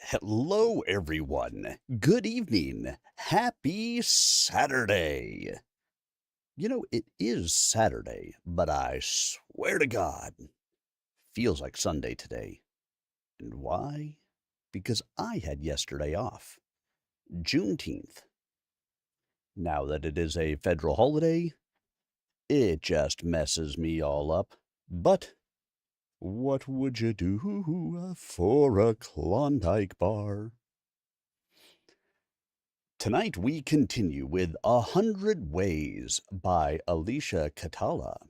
Hello, everyone. Good evening. Happy Saturday. It is Saturday, but I swear to God, feels like Sunday today. And why? Because I had yesterday off, Juneteenth. Now that it is a federal holiday, it just messes me all up. But what would you do for a Klondike bar? Tonight we continue with 100 Ways by Alicia Catala.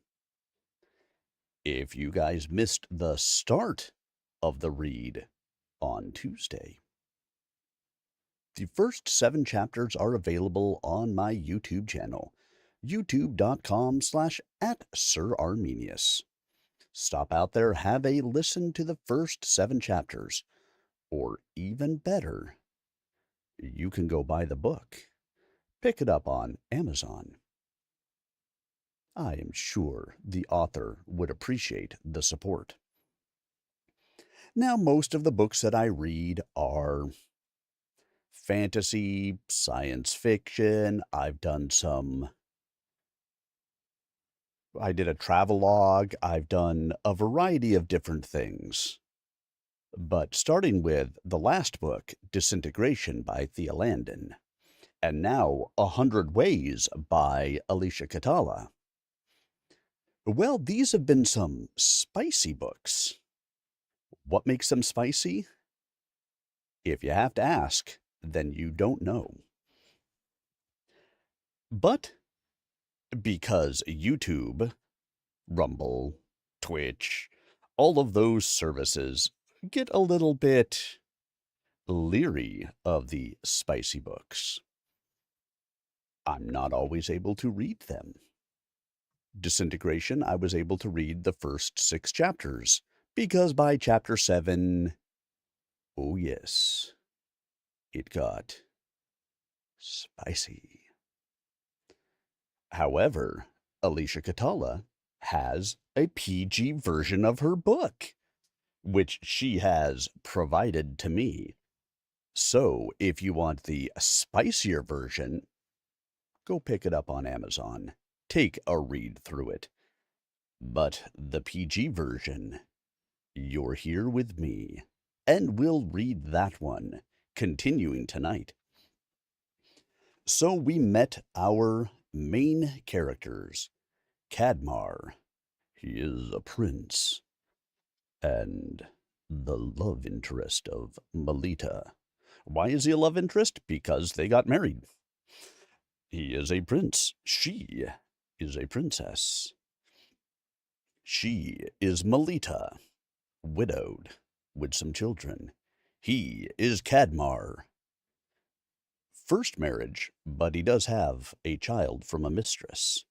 If you guys missed the start of the read on Tuesday, the first 7 chapters are available on my YouTube channel, youtube.com/@SirArmenius. Stop out there, have a listen to the first 7 chapters, or even better, you can go buy the book. Pick it up on Amazon. I am sure the author would appreciate the support. Now, most of the books that I read are fantasy, science fiction. I did a travelogue. I've done a variety of different things. But starting with the last book, Disintegration by Thea Landon, and now 100 Ways by Alicia Catala. Well, these have been some spicy books. What makes them spicy? If you have to ask, then you don't know. But because YouTube, Rumble, Twitch, all of those services get a little bit leery of the spicy books, I'm not always able to read them. Disintegration, I was able to read the first 6 chapters, because by chapter 7, oh yes, it got spicy. However, Alicia Catala has a PG version of her book, which she has provided to me. So if you want the spicier version, go pick it up on Amazon. Take a read through it. But the PG version, you're here with me, and we'll read that one, continuing tonight. So we met our main characters. Cadmar, he is a prince, and the love interest of Melita. Why is he a love interest? Because they got married. He is a prince. She is a princess. She is Melita, widowed, with some children. He is Cadmar. First marriage, but he does have a child from a mistress.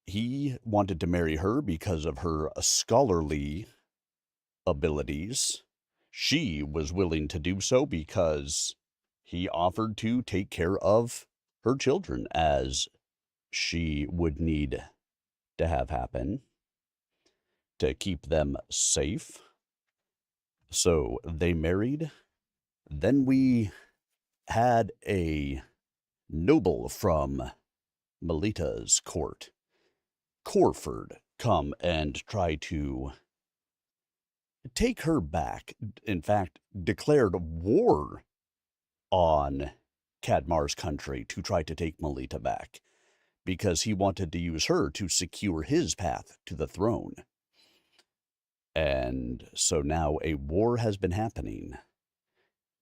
He wanted to marry her because of her scholarly abilities. She was willing to do so because he offered to take care of her children, as she would need to have happen to keep them safe. So they married. Then we had a noble from Melita's court, Corford, come and try to take her back. In fact, declared war on Cadmar's country to try to take Melita back, because he wanted to use her to secure his path to the throne. And so now a war has been happening.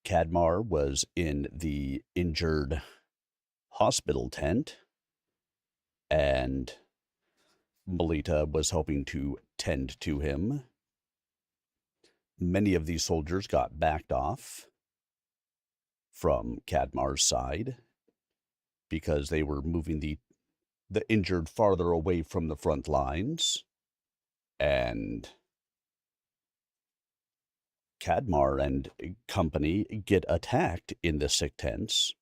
Cadmar was in the injured hospital tent, and Melita was helping to tend to him. Many of these soldiers got backed off from Cadmar's side because they were moving the injured farther away from the front lines. And Cadmar and company get attacked in the sick tents.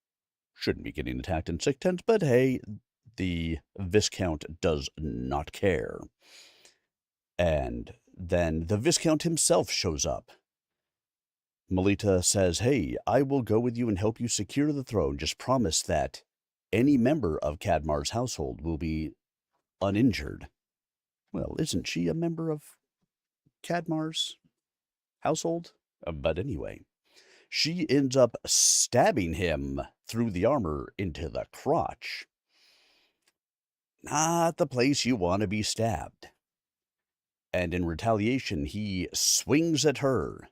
Shouldn't be getting attacked in sick tents, but hey, the Viscount does not care. And then the Viscount himself shows up Melita says, "Hey, I will go with you and help you secure the throne. Just promise that any member of Cadmar's household will be uninjured." Well, isn't she a member of Cadmar's household? But anyway, she ends up stabbing him through the armor into the crotch. Not the place you want to be stabbed. And in retaliation, he swings at her,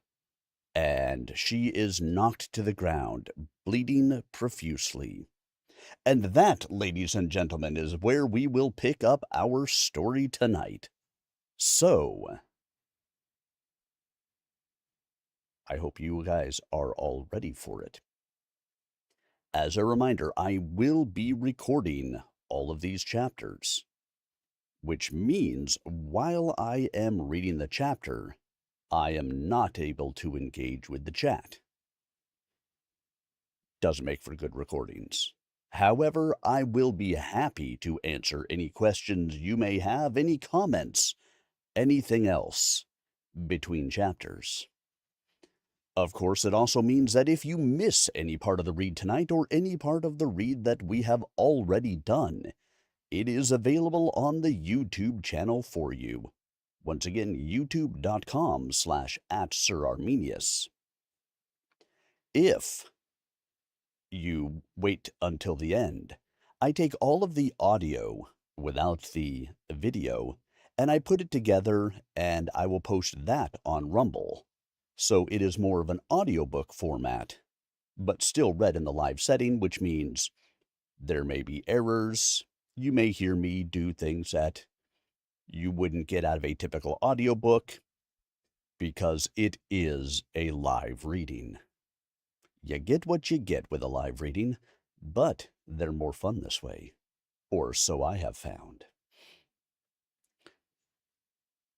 and she is knocked to the ground, bleeding profusely. And that, ladies and gentlemen, is where we will pick up our story tonight. So, I hope you guys are all ready for it. As a reminder, I will be recording all of these chapters, which means while I am reading the chapter, I am not able to engage with the chat. Doesn't make for good recordings. However, I will be happy to answer any questions you may have, any comments, anything else between chapters. Of course, it also means that if you miss any part of the read tonight or any part of the read that we have already done, it is available on the YouTube channel for you. Once again, youtube.com/@SirArminius. If you wait until the end, I take all of the audio without the video and I put it together and I will post that on Rumble. So it is more of an audiobook format, but still read in the live setting, which means there may be errors. You may hear me do things that you wouldn't get out of a typical audiobook because it is a live reading. You get what you get with a live reading, but they're more fun this way, or so I have found.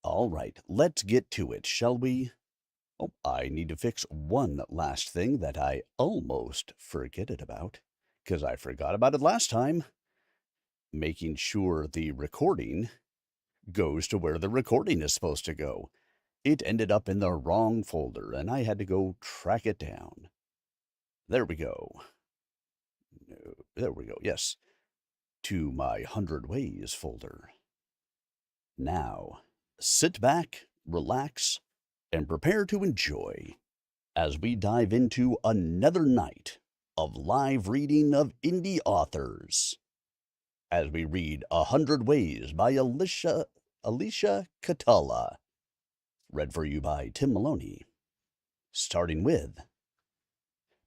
All right, let's get to it, shall we? Oh, I need to fix one last thing that I almost forgetted about, because I forgot about it last time. Making sure the recording goes to where the recording is supposed to go. It ended up in the wrong folder, and I had to go track it down. There we go. There we go, yes. To my 100 Ways folder. Now, sit back, relax, and prepare to enjoy as we dive into another night of live reading of indie authors as we read 100 Ways by Alicia Catala, read for you by Tim Maloney. Starting with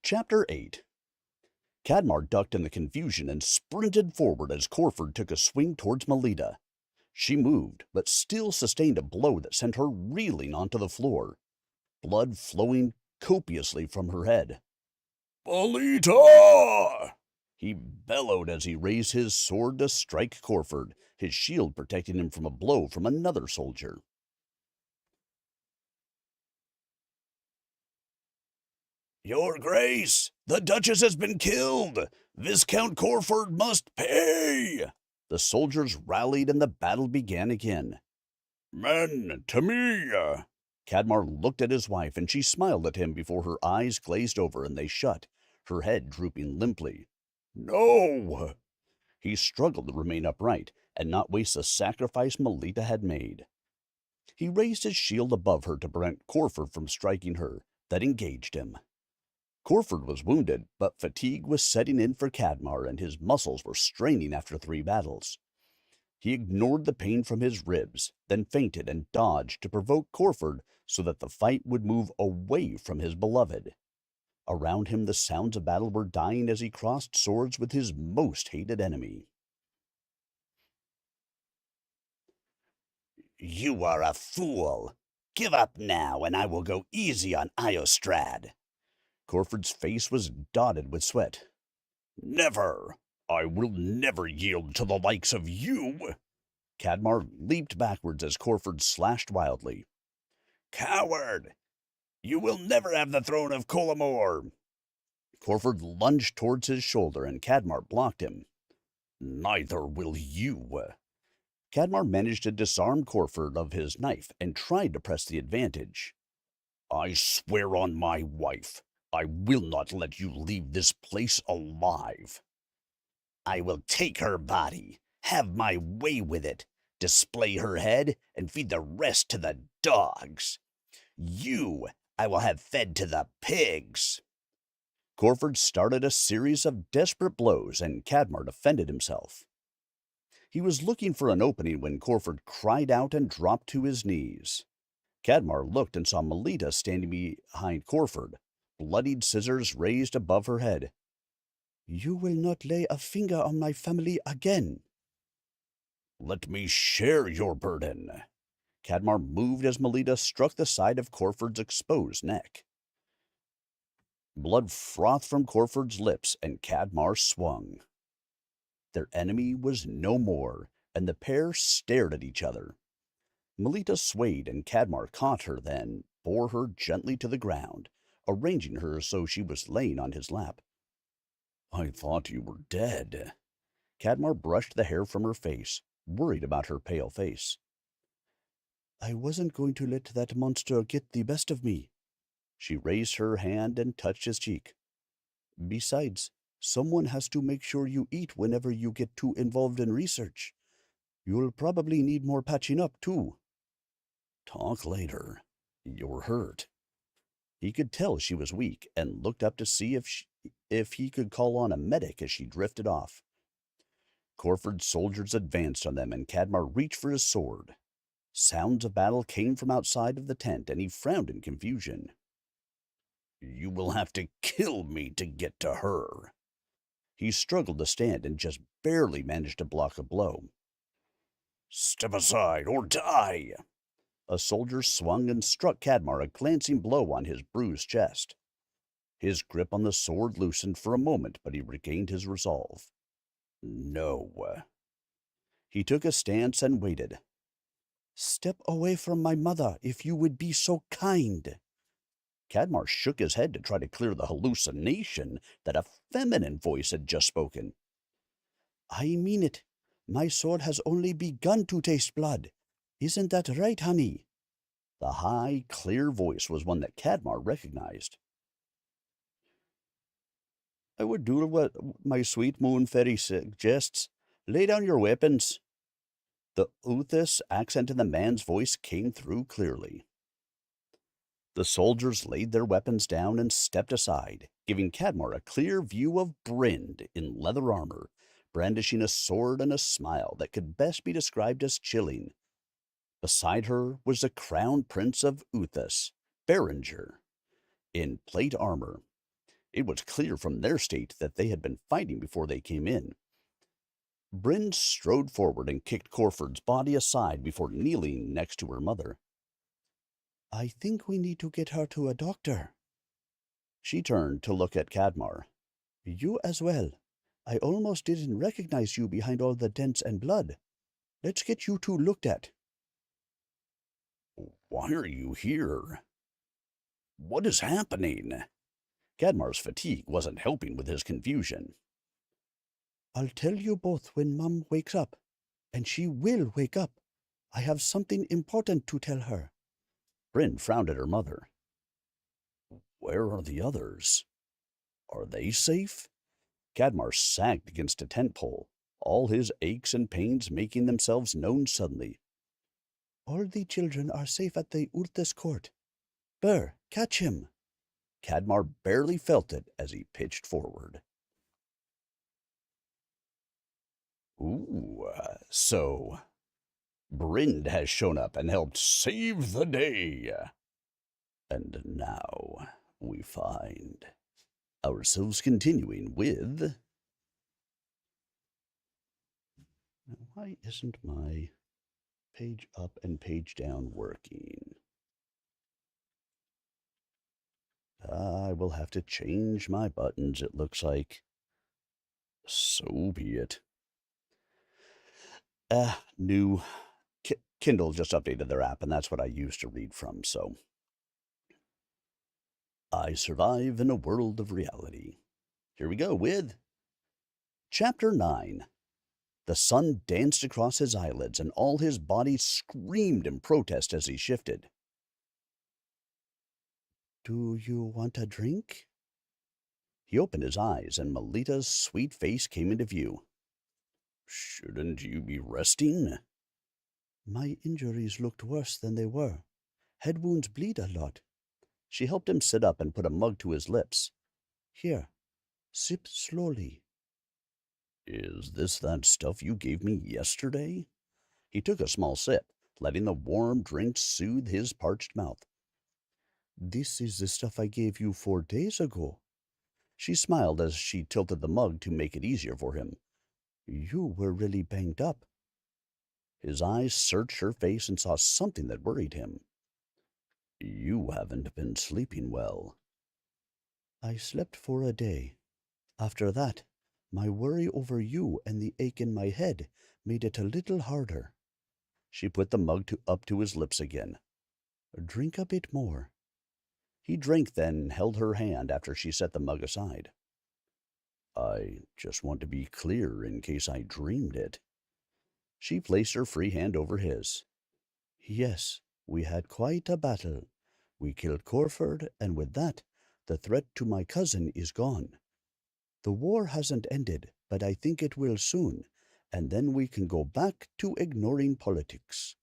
Chapter 8. Cadmar ducked in the confusion and sprinted forward as Corford took a swing towards Melita. She moved, but still sustained a blow that sent her reeling onto the floor, blood flowing copiously from her head. "Melita!" he bellowed as he raised his sword to strike Corford, his shield protecting him from a blow from another soldier. "Your Grace, the Duchess has been killed! Viscount Corford must pay!" The soldiers rallied and the battle began again. "Men, to me!" Cadmar looked at his wife, and she smiled at him before her eyes glazed over and they shut, her head drooping limply. "No!" He struggled to remain upright and not waste the sacrifice Melita had made. He raised his shield above her to prevent Corford from striking her, then engaged him. Corford was wounded, but fatigue was setting in for Cadmar, and his muscles were straining after 3 battles. He ignored the pain from his ribs, then feinted and dodged to provoke Corford so that the fight would move away from his beloved. Around him the sounds of battle were dying as he crossed swords with his most hated enemy. "You are a fool! Give up now, and I will go easy on Iostrad." Corford's face was dotted with sweat. "Never! I will never yield to the likes of you!" Cadmar leaped backwards as Corford slashed wildly. "Coward! You will never have the throne of Colamore!" Corford lunged towards his shoulder, and Cadmar blocked him. "Neither will you!" Cadmar managed to disarm Corford of his knife and tried to press the advantage. I swear on my wife, I will not let you leave this place alive. I will take her body, have my way with it, display her head, and feed the rest to the dogs. You I will have fed to the pigs. Corford started a series of desperate blows, and Cadmar defended himself. He was looking for an opening when Corford cried out and dropped to his knees. Cadmar looked and saw Melita standing behind Corford, bloodied scissors raised above her head. "You will not lay a finger on my family again." "Let me share your burden." Cadmar moved as Melita struck the side of Corford's exposed neck. Blood frothed from Corford's lips, and Cadmar swung. Their enemy was no more, and the pair stared at each other. Melita swayed, and Cadmar caught her, then bore her gently to the ground, arranging her so she was laying on his lap. "I thought you were dead." Cadmar brushed the hair from her face, worried about her pale face. "I wasn't going to let that monster get the best of me." She raised her hand and touched his cheek. "Besides, someone has to make sure you eat whenever you get too involved in research. You'll probably need more patching up, too." "Talk later. You're hurt." He could tell she was weak, and looked up to see if he could call on a medic as she drifted off. Corford's soldiers advanced on them, and Cadmar reached for his sword. Sounds of battle came from outside of the tent, and he frowned in confusion. "You will have to kill me to get to her." He struggled to stand and just barely managed to block a blow. "Step aside or die!" A soldier swung and struck Cadmar a glancing blow on his bruised chest. His grip on the sword loosened for a moment, but he regained his resolve. "No." He took a stance and waited. "Step away from my mother, if you would be so kind." Cadmar shook his head to try to clear the hallucination that a feminine voice had just spoken. "I mean it. My sword has only begun to taste blood. Isn't that right, honey?" The high, clear voice was one that Cadmar recognized. "I would do what my sweet moon fairy suggests. Lay down your weapons." The Uthis accent in the man's voice came through clearly. The soldiers laid their weapons down and stepped aside, giving Cadmar a clear view of Brind in leather armor, brandishing a sword and a smile that could best be described as chilling. Beside her was the crown prince of Uthis, Berenger, in plate armor. It was clear from their state that they had been fighting before they came in. Brind strode forward and kicked Corford's body aside before kneeling next to her mother. "I think we need to get her to a doctor." She turned to look at Cadmar. "You as well. I almost didn't recognize you behind all the dents and blood. Let's get you two looked at." "Why are you here? What is happening?" Cadmar's fatigue wasn't helping with his confusion. "I'll tell you both when Mum wakes up, and she will wake up. I have something important to tell her." Bryn frowned at her mother. "Where are the others? Are they safe?" Cadmar sagged against a tent pole, all his aches and pains making themselves known suddenly. "All the children are safe at the Urthis court. Burr, catch him." Cadmar barely felt it as he pitched forward. So Brind has shown up and helped save the day. And now we find ourselves continuing with... Why isn't my page up and page down working? I will have to change my buttons, it looks like. So be it. New Kindle just updated their app, and that's what I used to read from, so. I survive in a world of reality. Here we go with Chapter 9. The sun danced across his eyelids, and all his body screamed in protest as he shifted. Do you want a drink? He opened his eyes, and Melita's sweet face came into view. Shouldn't you be resting? My injuries looked worse than they were. Head wounds bleed a lot. She helped him sit up and put a mug to his lips. Here, sip slowly. Is this that stuff you gave me yesterday? He took a small sip, letting the warm drink soothe his parched mouth. This is the stuff I gave you 4 days ago. She smiled as she tilted the mug to make it easier for him. You were really banged up. His eyes searched her face and saw something that worried him. You haven't been sleeping well. I slept for a day. After that, my worry over you and the ache in my head made it a little harder. She put the mug up to his lips again. Drink a bit more. He drank, then held her hand after she set the mug aside. I just want to be clear in case I dreamed it. She placed her free hand over his. Yes, we had quite a battle. We killed Corford, and with that, the threat to my cousin is gone. The war hasn't ended, but I think it will soon, and then we can go back to ignoring politics.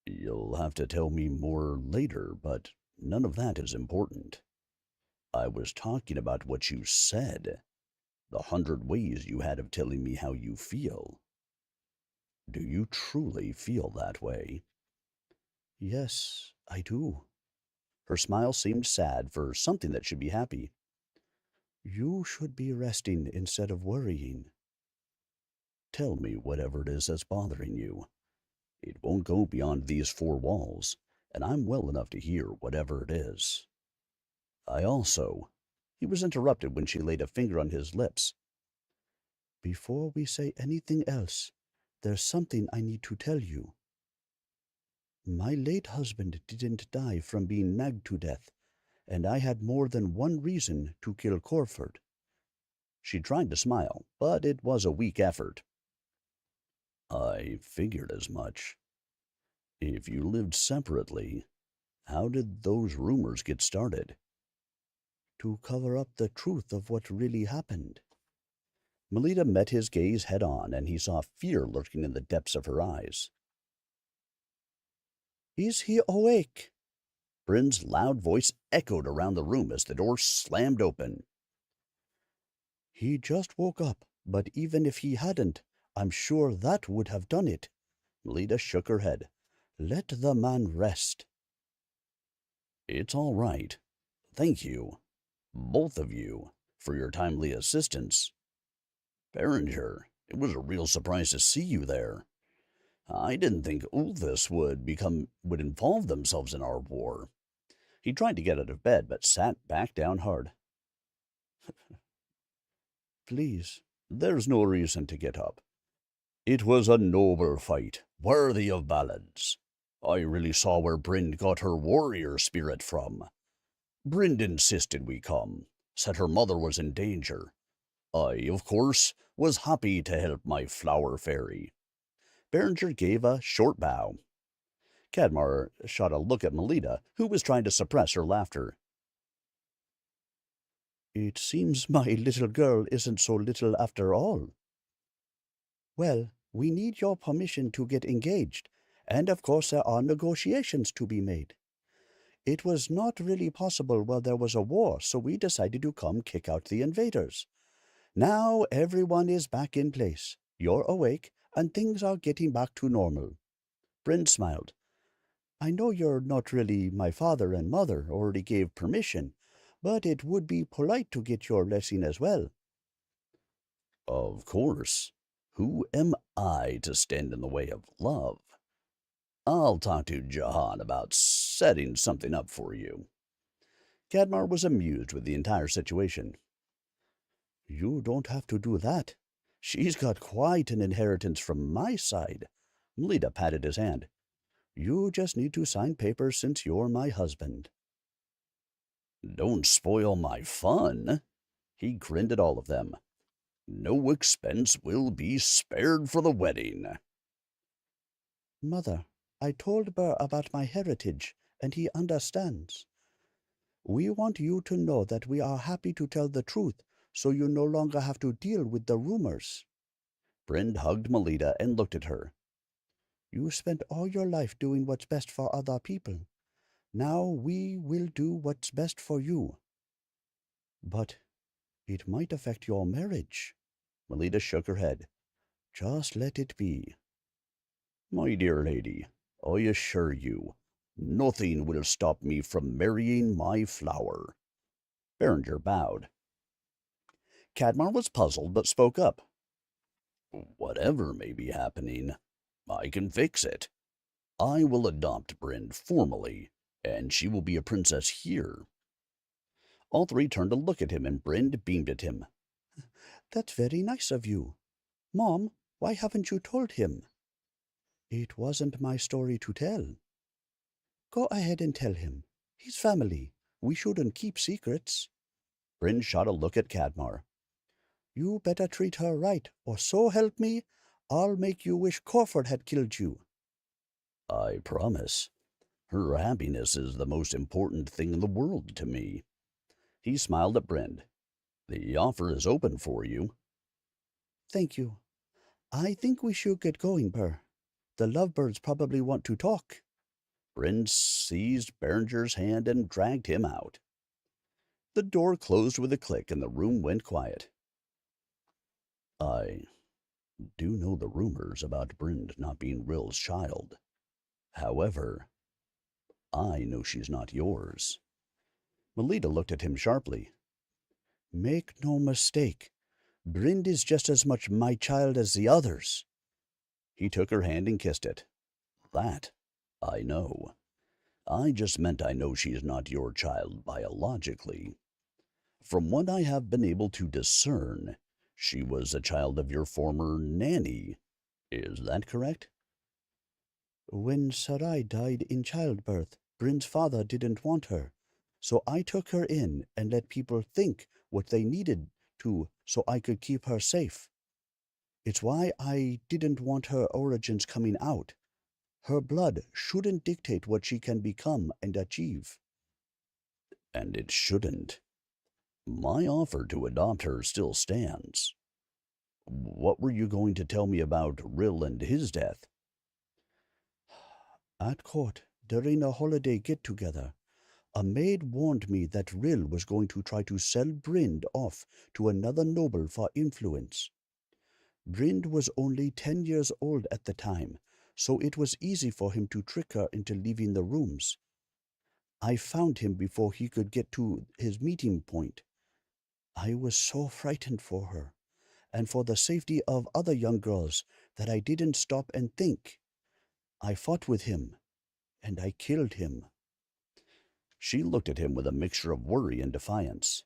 You'll have to tell me more later, but none of that is important. I was talking about what you said, the 100 ways you had of telling me how you feel. Do you truly feel that way? Yes, I do. Her smile seemed sad for something that should be happy. You should be resting instead of worrying. Tell me whatever it is that's bothering you. It won't go beyond these 4 walls, and I'm well enough to hear whatever it is. He was interrupted when she laid a finger on his lips. Before we say anything else, there's something I need to tell you. My late husband didn't die from being nagged to death, and I had more than one reason to kill Corford. She tried to smile, but it was a weak effort. I figured as much. If you lived separately, how did those rumors get started? To cover up the truth of what really happened. Melita met his gaze head on, and he saw fear lurking in the depths of her eyes. Is he awake? Bryn's loud voice echoed around the room as the door slammed open. He just woke up, but even if he hadn't, I'm sure that would have done it. Melita shook her head. Let the man rest. It's all right. Thank you, both of you, for your timely assistance. Berenger, it was a real surprise to see you there. I didn't think Ulthus would involve themselves in our war. He tried to get out of bed, but sat back down hard. Please, there's no reason to get up. It was a noble fight, worthy of ballads. I really saw where Bryn got her warrior spirit from. Bryn insisted we come, said her mother was in danger. I, of course, was happy to help my flower fairy. Berenger gave a short bow. Cadmar shot a look at Melita, who was trying to suppress her laughter. It seems my little girl isn't so little after all. Well, we need your permission to get engaged, and of course there are negotiations to be made. It was not really possible while there was a war, so we decided to come kick out the invaders. Now everyone is back in place. You're awake, and things are getting back to normal. Bryn smiled. I know you're not really my father and mother already gave permission, but it would be polite to get your blessing as well. Of course. Who am I to stand in the way of love? I'll talk to Jahan about setting something up for you. Cadmar was amused with the entire situation. You don't have to do that. She's got quite an inheritance from my side. Melita patted his hand. You just need to sign papers since you're my husband. Don't spoil my fun. He grinned at all of them. No expense will be spared for the wedding. Mother, I told Burr about my heritage, and he understands. We want you to know that we are happy to tell the truth, so you no longer have to deal with the rumors. Bryn hugged Melita and looked at her. You spent all your life doing what's best for other people. Now we will do what's best for you. But it might affect your marriage. Melita shook her head. Just let it be. My dear lady, I assure you, nothing will stop me from marrying my flower. Berenger bowed. Cadmar was puzzled, but spoke up. Whatever may be happening, I can fix it. I will adopt Bryn formally, and she will be a princess here. All three turned to look at him, and Bryn beamed at him. That's very nice of you. Mom, why haven't you told him? It wasn't my story to tell. Go ahead and tell him. He's family. We shouldn't keep secrets. Bryn shot a look at Cadmar. You better treat her right, or so help me, I'll make you wish Corford had killed you. I promise. Her happiness is the most important thing in the world to me. He smiled at Bryn. The offer is open for you. Thank you. I think we should get going, Burr. The lovebirds probably want to talk. Bryn seized Berenger's hand and dragged him out. The door closed with a click and the room went quiet. I do know the rumors about Bryn not being Rill's child. However, I know she's not yours. Melita looked at him sharply. Make no mistake. Bryn is just as much my child as the others. He took her hand and kissed it. That I know. I just meant I know she is not your child biologically. From what I have been able to discern, she was a child of your former nanny. Is that correct? When Sarai died in childbirth, Bryn's father didn't want her, so I took her in and let people think what they needed to so I could keep her safe. It's why I didn't want her origins coming out. Her blood shouldn't dictate what she can become and achieve. And it shouldn't. My offer to adopt her still stands. What were you going to tell me about Rill and his death? At court, during a holiday get-together, a maid warned me that Rill was going to try to sell Bryn off to another noble for influence. Bryn was only 10 years old at the time, so it was easy for him to trick her into leaving the rooms. I found him before he could get to his meeting point. I was so frightened for her, and for the safety of other young girls, that I didn't stop and think. I fought with him, and I killed him. She looked at him with a mixture of worry and defiance.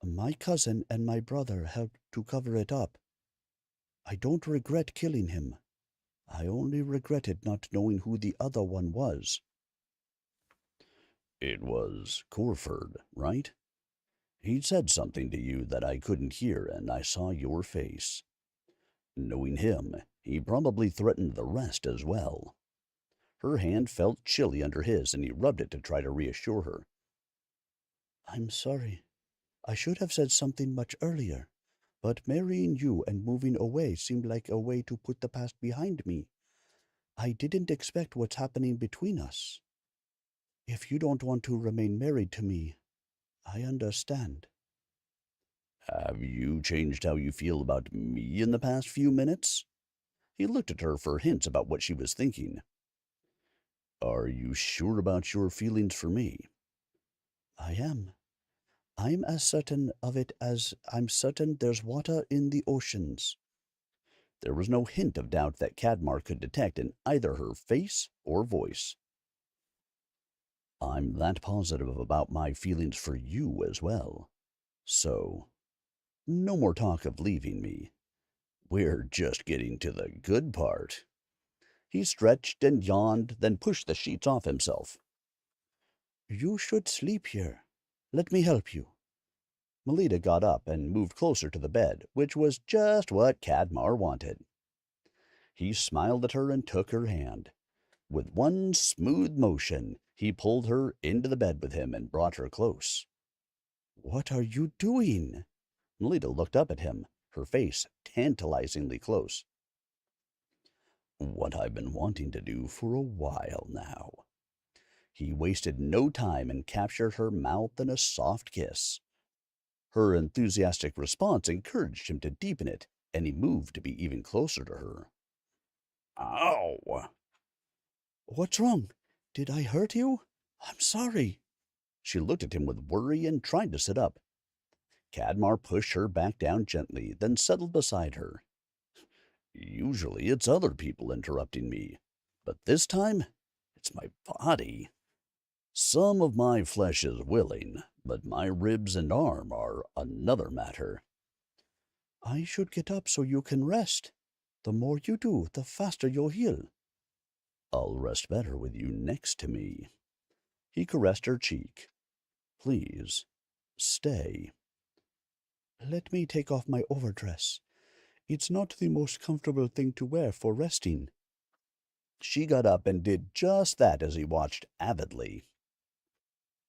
My cousin and my brother helped to cover it up. I don't regret killing him. I only regretted not knowing who the other one was. It was Corford, right? He'd said something to you that I couldn't hear, and I saw your face. Knowing him, he probably threatened the rest as well. Her hand felt chilly under his, and he rubbed it to try to reassure her. I'm sorry. I should have said something much earlier, but marrying you and moving away seemed like a way to put the past behind me. I didn't expect what's happening between us. If you don't want to remain married to me, I understand. Have you changed how you feel about me in the past few minutes? He looked at her for hints about what she was thinking. Are you sure about your feelings for me? I am. I'm as certain of it as I'm certain there's water in the oceans. There was no hint of doubt that Cadmar could detect in either her face or voice. I'm that positive about my feelings for you as well. So, no more talk of leaving me. We're just getting to the good part. He stretched and yawned, then pushed the sheets off himself. You should sleep here. Let me help you. Melita got up and moved closer to the bed, which was just what Cadmar wanted. He smiled at her and took her hand. With one smooth motion, he pulled her into the bed with him and brought her close. "What are you doing?" Melita looked up at him, her face tantalizingly close. "What I've been wanting to do for a while now." He wasted no time and captured her mouth in a soft kiss. Her enthusiastic response encouraged him to deepen it, and he moved to be even closer to her. "Ow!" "What's wrong? Did I hurt you? I'm sorry." She looked at him with worry and tried to sit up. Cadmar pushed her back down gently, then settled beside her. "Usually it's other people interrupting me, but this time it's my body. Some of my flesh is willing, but my ribs and arm are another matter." "I should get up so you can rest. The more you do, the faster you'll heal." "I'll rest better with you next to me." He caressed her cheek. "Please, stay." "Let me take off my overdress. It's not the most comfortable thing to wear for resting." She got up and did just that as he watched avidly.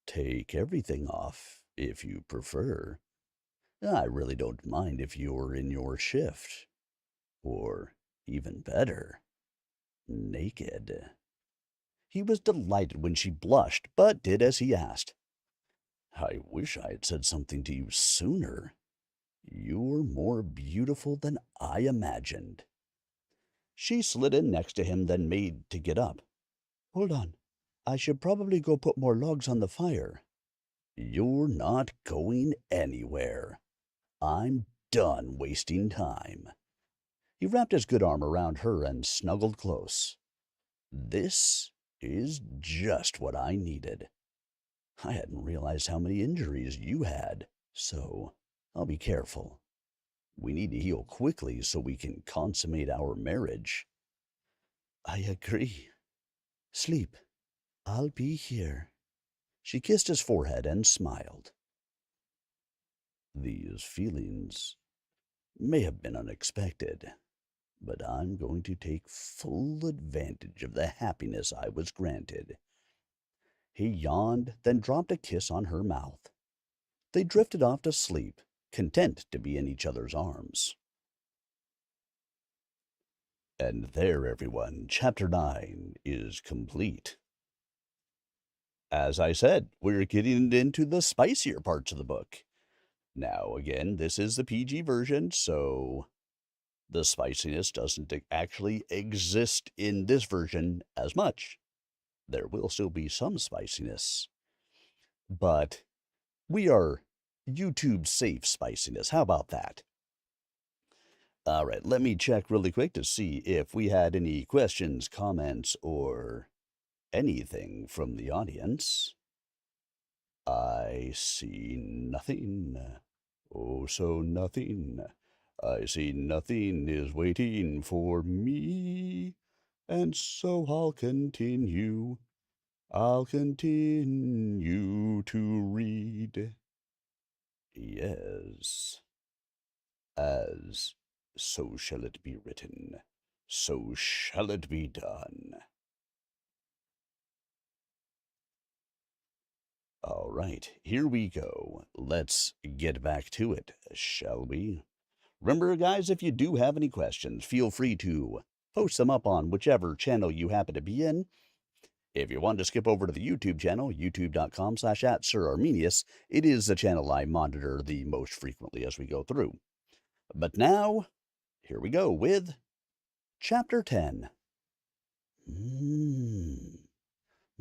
"Take everything off, if you prefer. I really don't mind if you're in your shift. Or, even better, naked." He was delighted when she blushed, but did as he asked. "I wish I had said something to you sooner. You're more beautiful than I imagined." She slid in next to him, then made to get up. "Hold on. I should probably go put more logs on the fire." "You're not going anywhere. I'm done wasting time." He wrapped his good arm around her and snuggled close. "This is just what I needed. I hadn't realized how many injuries you had, so I'll be careful. We need to heal quickly so we can consummate our marriage." "I agree. Sleep. I'll be here." She kissed his forehead and smiled. "These feelings may have been unexpected, but I'm going to take full advantage of the happiness I was granted." He yawned, then dropped a kiss on her mouth. They drifted off to sleep, content to be in each other's arms. And there, everyone, Chapter 9 is complete. As I said, we're getting into the spicier parts of the book. Now, again, this is the PG version, so the spiciness doesn't actually exist in this version as much. There will still be some spiciness, but we are YouTube safe spiciness. How about that? All right, let me check really quick to see if we had any questions, comments, or anything from the audience. I see nothing. Oh, so nothing. I see nothing is waiting for me, and so I'll continue. I'll continue to read. Yes, as so shall it be written, so shall it be done. All right, here we go. Let's get back to it, shall we? Remember, guys, if you do have any questions, feel free to post them up on whichever channel you happen to be in. If you want to skip over to the YouTube channel, youtube.com/@SirArminius, it is the channel I monitor the most frequently as we go through. But now, here we go with Chapter 10.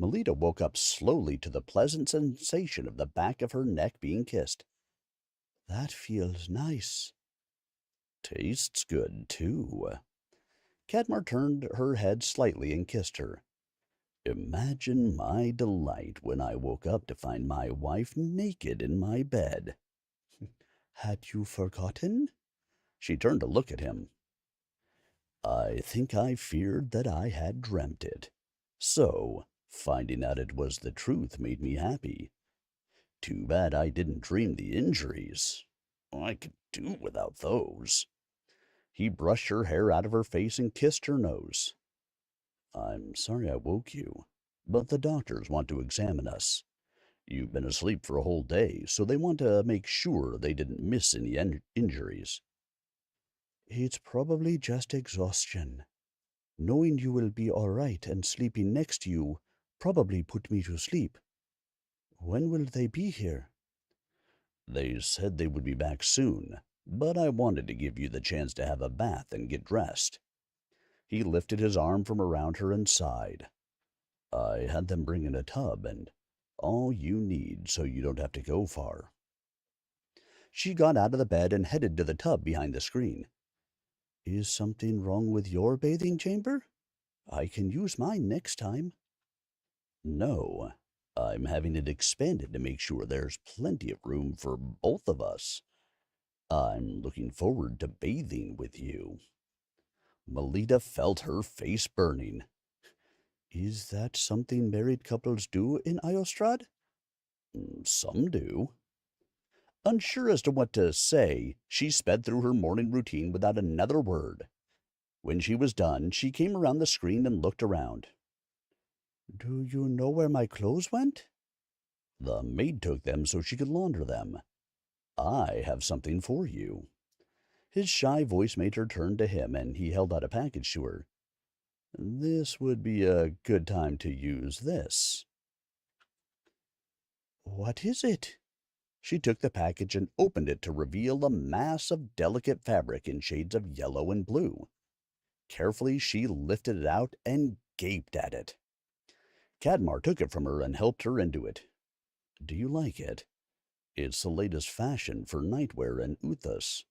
Melita woke up slowly to the pleasant sensation of the back of her neck being kissed. "That feels nice." "Tastes good, too." Cadmar turned her head slightly and kissed her. Imagine my delight when I woke up to find my wife naked in my bed. "Had you forgotten?" She turned to look at him. "I think I feared that I had dreamt it. So, finding out it was the truth made me happy. Too bad I didn't dream the injuries. I could do without those." He brushed her hair out of her face and kissed her nose. I'm sorry I woke you, but the doctors want to examine us. You've been asleep for a whole day, so they want to make sure they didn't miss any injuries. It's probably just exhaustion. Knowing you will be all right and sleeping next to you probably put me to sleep. When will they be here? They said they would be back soon, but I wanted to give you the chance to have a bath and get dressed. He lifted his arm from around her and sighed. I had them bring in a tub and all you need so you don't have to go far. She got out of the bed and headed to the tub behind the screen. Is something wrong with your bathing chamber? I can use mine next time. No, I'm having it expanded to make sure there's plenty of room for both of us. I'm looking forward to bathing with you. Melita felt her face burning. Is that something married couples do in Iostrad? Some do. Unsure as to what to say, she sped through her morning routine without another word. When she was done, she came around the screen and looked around. Do you know where my clothes went? The maid took them so she could launder them. I have something for you. His shy voice made her turn to him, and he held out a package to her. This would be a good time to use this. What is it? She took the package and opened it to reveal a mass of delicate fabric in shades of yellow and blue. Carefully, she lifted it out and gaped at it. Cadmar took it from her and helped her into it. Do you like it? It's the latest fashion for nightwear in Uthas.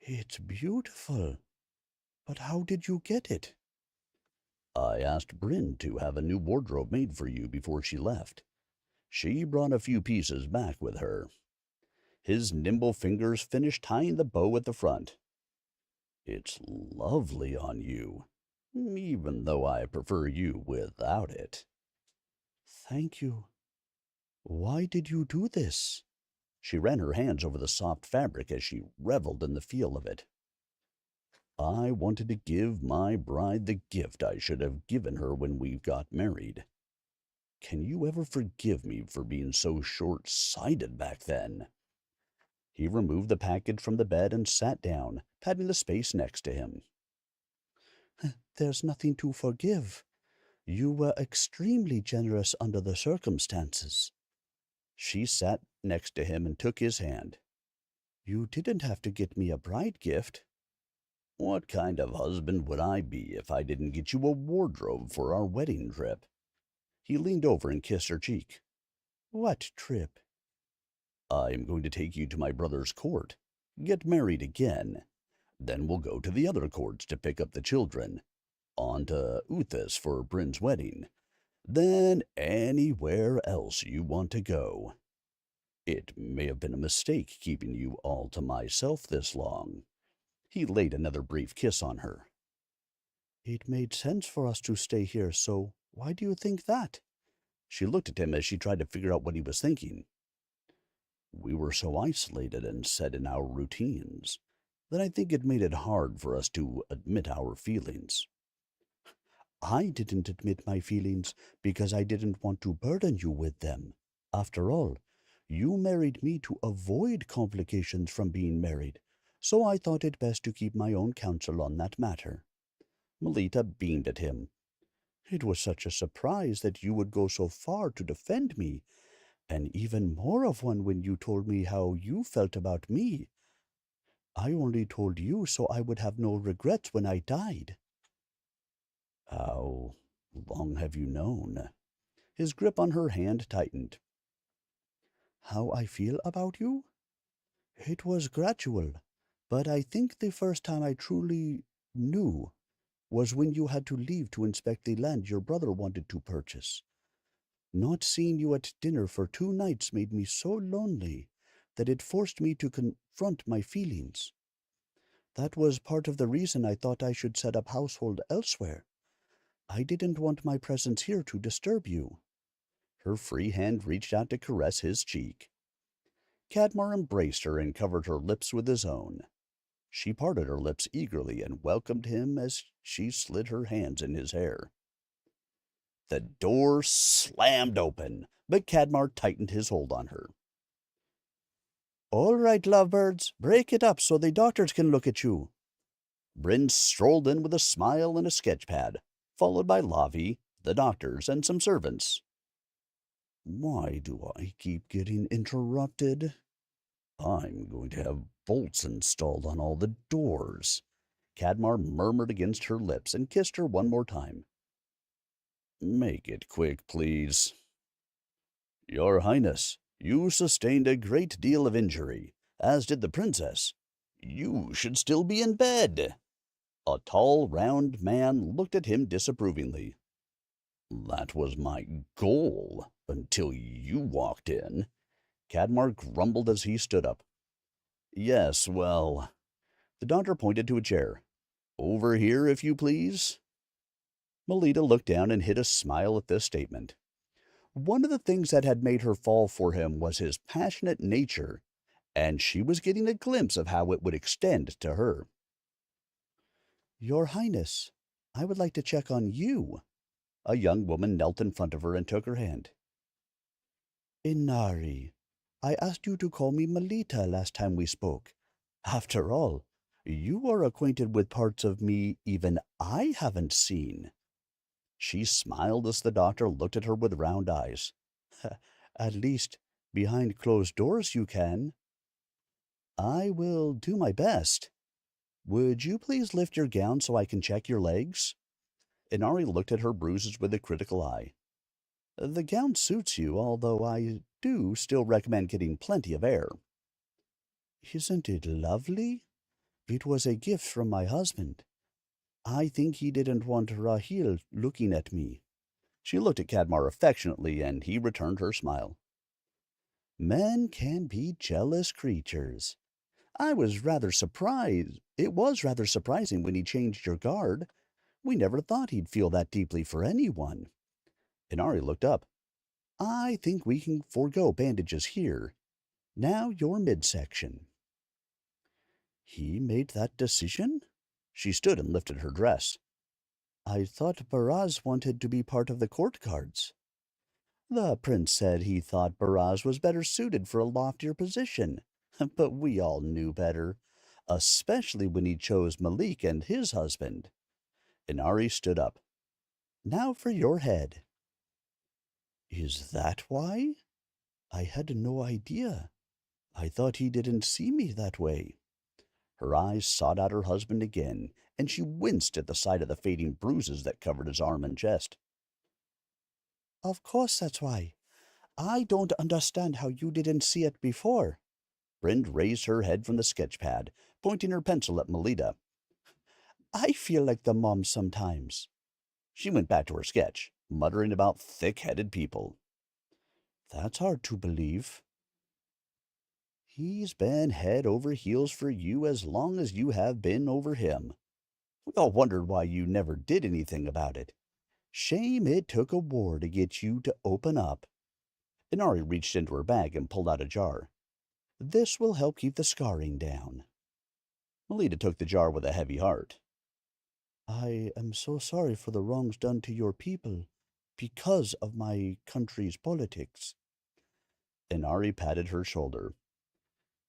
It's beautiful. But how did you get it? I asked Bryn to have a new wardrobe made for you before she left. She brought a few pieces back with her. His nimble fingers finished tying the bow at the front. It's lovely on you, even though I prefer you without it. Thank you. Why did you do this? She ran her hands over the soft fabric as she reveled in the feel of it. I wanted to give my bride the gift I should have given her when we got married. Can you ever forgive me for being so short-sighted back then? He removed the package from the bed and sat down, patting the space next to him. There's nothing to forgive. You were extremely generous under the circumstances. She sat next to him and took his hand. You didn't have to get me a bride gift. What kind of husband would I be if I didn't get you a wardrobe for our wedding trip? He leaned over and kissed her cheek. What trip? I am going to take you to my brother's court, get married again. Then we'll go to the other courts to pick up the children. On to Uthas for Bryn's wedding. Then anywhere else you want to go. It may have been a mistake keeping you all to myself this long. He laid another brief kiss on her. It made sense for us to stay here, so why do you think that? She looked at him as she tried to figure out what he was thinking. We were so isolated and set in our routines that I think it made it hard for us to admit our feelings. I didn't admit my feelings because I didn't want to burden you with them. After all, you married me to avoid complications from being married, so I thought it best to keep my own counsel on that matter. Melita beamed at him. It was such a surprise that you would go so far to defend me, and even more of one when you told me how you felt about me. I only told you so I would have no regrets when I died. How long have you known? His grip on her hand tightened. How I feel about you? It was gradual, but I think the first time I truly knew was when you had to leave to inspect the land your brother wanted to purchase. Not seeing you at dinner for 2 nights made me so lonely that it forced me to confront my feelings. That was part of the reason I thought I should set up household elsewhere. I didn't want my presence here to disturb you. Her free hand reached out to caress his cheek. Cadmar embraced her and covered her lips with his own. She parted her lips eagerly and welcomed him as she slid her hands in his hair. The door slammed open, but Cadmar tightened his hold on her. All right, lovebirds, break it up so the doctors can look at you. Bryn strolled in with a smile and a sketch pad, followed by Lavi, the doctors, and some servants. Why do I keep getting interrupted? I'm going to have bolts installed on all the doors. Cadmar murmured against her lips and kissed her one more time. Make it quick, please. Your Highness, you sustained a great deal of injury, as did the princess. You should still be in bed. A tall, round man looked at him disapprovingly. That was my goal until you walked in. Cadmar grumbled as he stood up. Yes, well... The doctor pointed to a chair. Over here, if you please. Melita looked down and hid a smile at this statement. One of the things that had made her fall for him was his passionate nature, and she was getting a glimpse of how it would extend to her. Your Highness, I would like to check on you. A young woman knelt in front of her and took her hand. Inari, I asked you to call me Melita last time we spoke. After all, you are acquainted with parts of me even I haven't seen. She smiled as the doctor looked at her with round eyes. At least, behind closed doors you can. I will do my best. Would you please lift your gown so I can check your legs? Inari looked at her bruises with a critical eye. The gown suits you, although I do still recommend getting plenty of air. Isn't it lovely? It was a gift from my husband. I think he didn't want Rahil looking at me. She looked at Cadmar affectionately, and he returned her smile. Men can be jealous creatures. I was rather surprised. It was rather surprising when he changed your guard. We never thought he'd feel that deeply for anyone. Inari looked up. I think we can forego bandages here. Now your midsection. He made that decision? She stood and lifted her dress. I thought Baraz wanted to be part of the court guards. The prince said he thought Baraz was better suited for a loftier position, but we all knew better, especially when he chose Malik and his husband. Inari stood up. Now for your head. Is that why? I had no idea. I thought he didn't see me that way. Her eyes sought out her husband again, and she winced at the sight of the fading bruises that covered his arm and chest. Of course that's why. I don't understand how you didn't see it before. Bryn raised her head from the sketch pad, pointing her pencil at Melita. I feel like the mom sometimes. She went back to her sketch, muttering about thick-headed people. That's hard to believe. He's been head over heels for you as long as you have been over him. We all wondered why you never did anything about it. Shame it took a war to get you to open up. Inari reached into her bag and pulled out a jar. This will help keep the scarring down. Melita took the jar with a heavy heart. I am so sorry for the wrongs done to your people because of my country's politics. Inari patted her shoulder.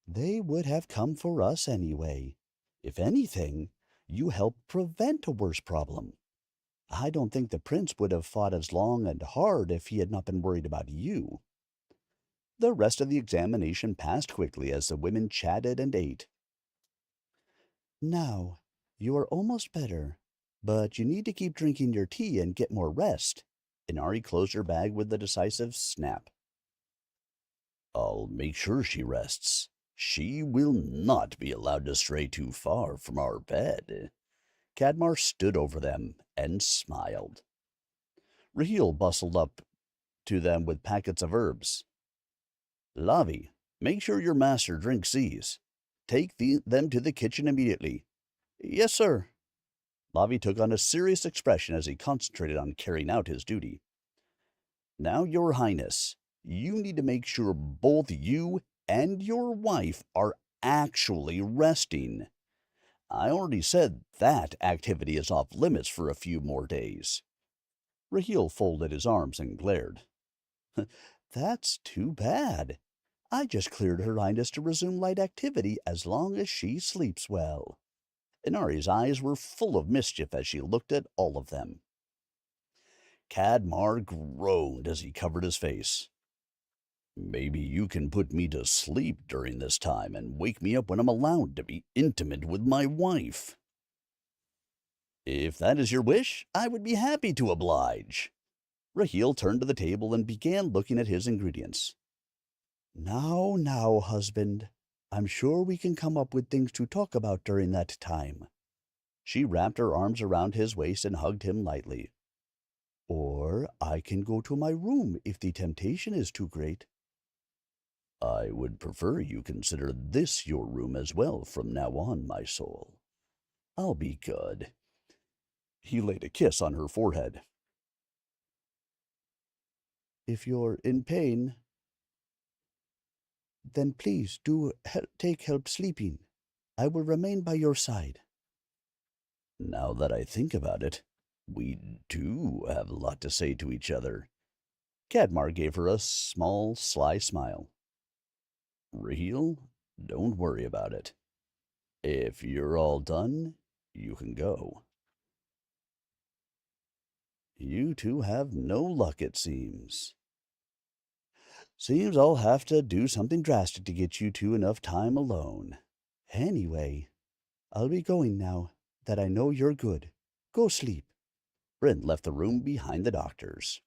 They would have come for us anyway. If anything, you helped prevent a worse problem. I don't think the prince would have fought as long and hard if he had not been worried about you. The rest of the examination passed quickly as the women chatted and ate. Now, you are almost better, but you need to keep drinking your tea and get more rest. Inari closed her bag with a decisive snap. I'll make sure she rests. She will not be allowed to stray too far from our bed. Cadmar stood over them and smiled. Rahil bustled up to them with packets of herbs. Lavi, make sure your master drinks these. Take them to the kitchen immediately. Yes, sir. Lavi took on a serious expression as he concentrated on carrying out his duty. Now, Your Highness, you need to make sure both you and your wife are actually resting. I already said that activity is off limits for a few more days. Raheel folded his arms and glared. That's too bad. I just cleared Her Highness to resume light activity as long as she sleeps well. Inari's eyes were full of mischief as she looked at all of them. Cadmar groaned as he covered his face. Maybe you can put me to sleep during this time and wake me up when I'm allowed to be intimate with my wife. If that is your wish, I would be happy to oblige. Raheel turned to the table and began looking at his ingredients. Now, now, husband. I'm sure we can come up with things to talk about during that time. She wrapped her arms around his waist and hugged him lightly. Or I can go to my room if the temptation is too great. I would prefer you consider this your room as well from now on, my soul. I'll be good. He laid a kiss on her forehead. If you're in pain, then please do take help sleeping. I will remain by your side. Now that I think about it, we do have a lot to say to each other. Cadmar gave her a small, sly smile. Raheel, don't worry about it. If you're all done, you can go. You two have no luck, it seems. Seems I'll have to do something drastic to get you two enough time alone. Anyway, I'll be going now that I know you're good. Go sleep. Bryn left the room behind the doctors.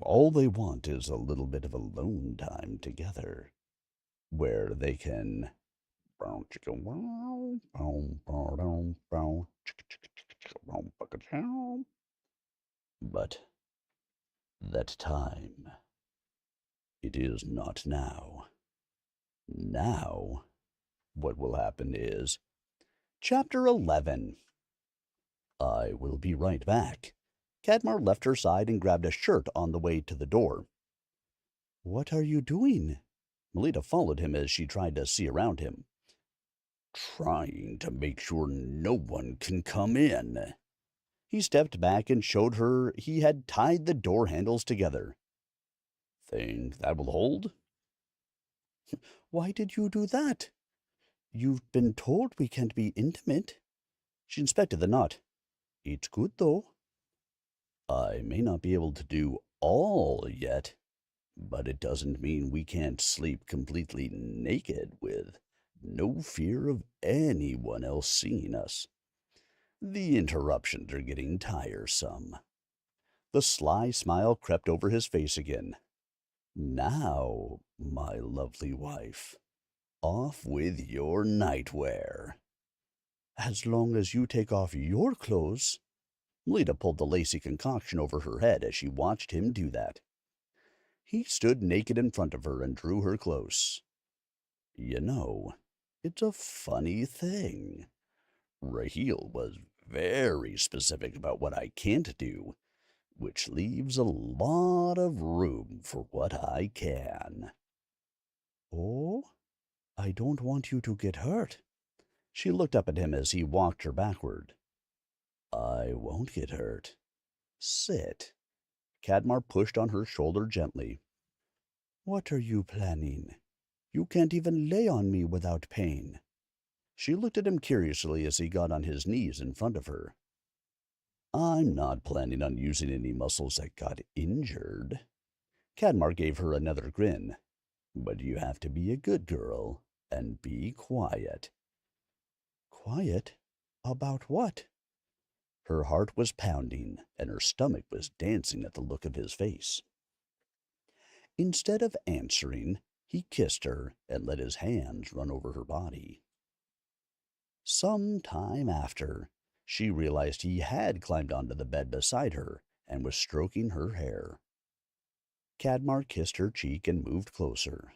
All they want is a little bit of alone time together, where they can... But that time, it is not now. Now, what will happen is... Chapter 11. I will be right back. Cadmar left her side and grabbed a shirt on the way to the door. What are you doing? Melita followed him as she tried to see around him. Trying to make sure no one can come in. He stepped back and showed her he had tied the door handles together. Think that will hold? Why did you do that? You've been told we can't be intimate. She inspected the knot. It's good, though. I may not be able to do all yet, but it doesn't mean we can't sleep completely naked with no fear of anyone else seeing us. The interruptions are getting tiresome. The sly smile crept over his face again. Now, my lovely wife, off with your nightwear. As long as you take off your clothes. Melita pulled the lacy concoction over her head as she watched him do that. He stood naked in front of her and drew her close. You know, it's a funny thing. Raheel was very specific about what I can't do, which leaves a lot of room for what I can. Oh, I don't want you to get hurt. She looked up at him as he walked her backward. I won't get hurt. Sit. Cadmar pushed on her shoulder gently. What are you planning? You can't even lay on me without pain. She looked at him curiously as he got on his knees in front of her. I'm not planning on using any muscles that got injured. Cadmar gave her another grin. But you have to be a good girl and be quiet. Quiet? About what? Her heart was pounding, and her stomach was dancing at the look of his face. Instead of answering, he kissed her and let his hands run over her body. Some time after, she realized he had climbed onto the bed beside her and was stroking her hair. Cadmar kissed her cheek and moved closer.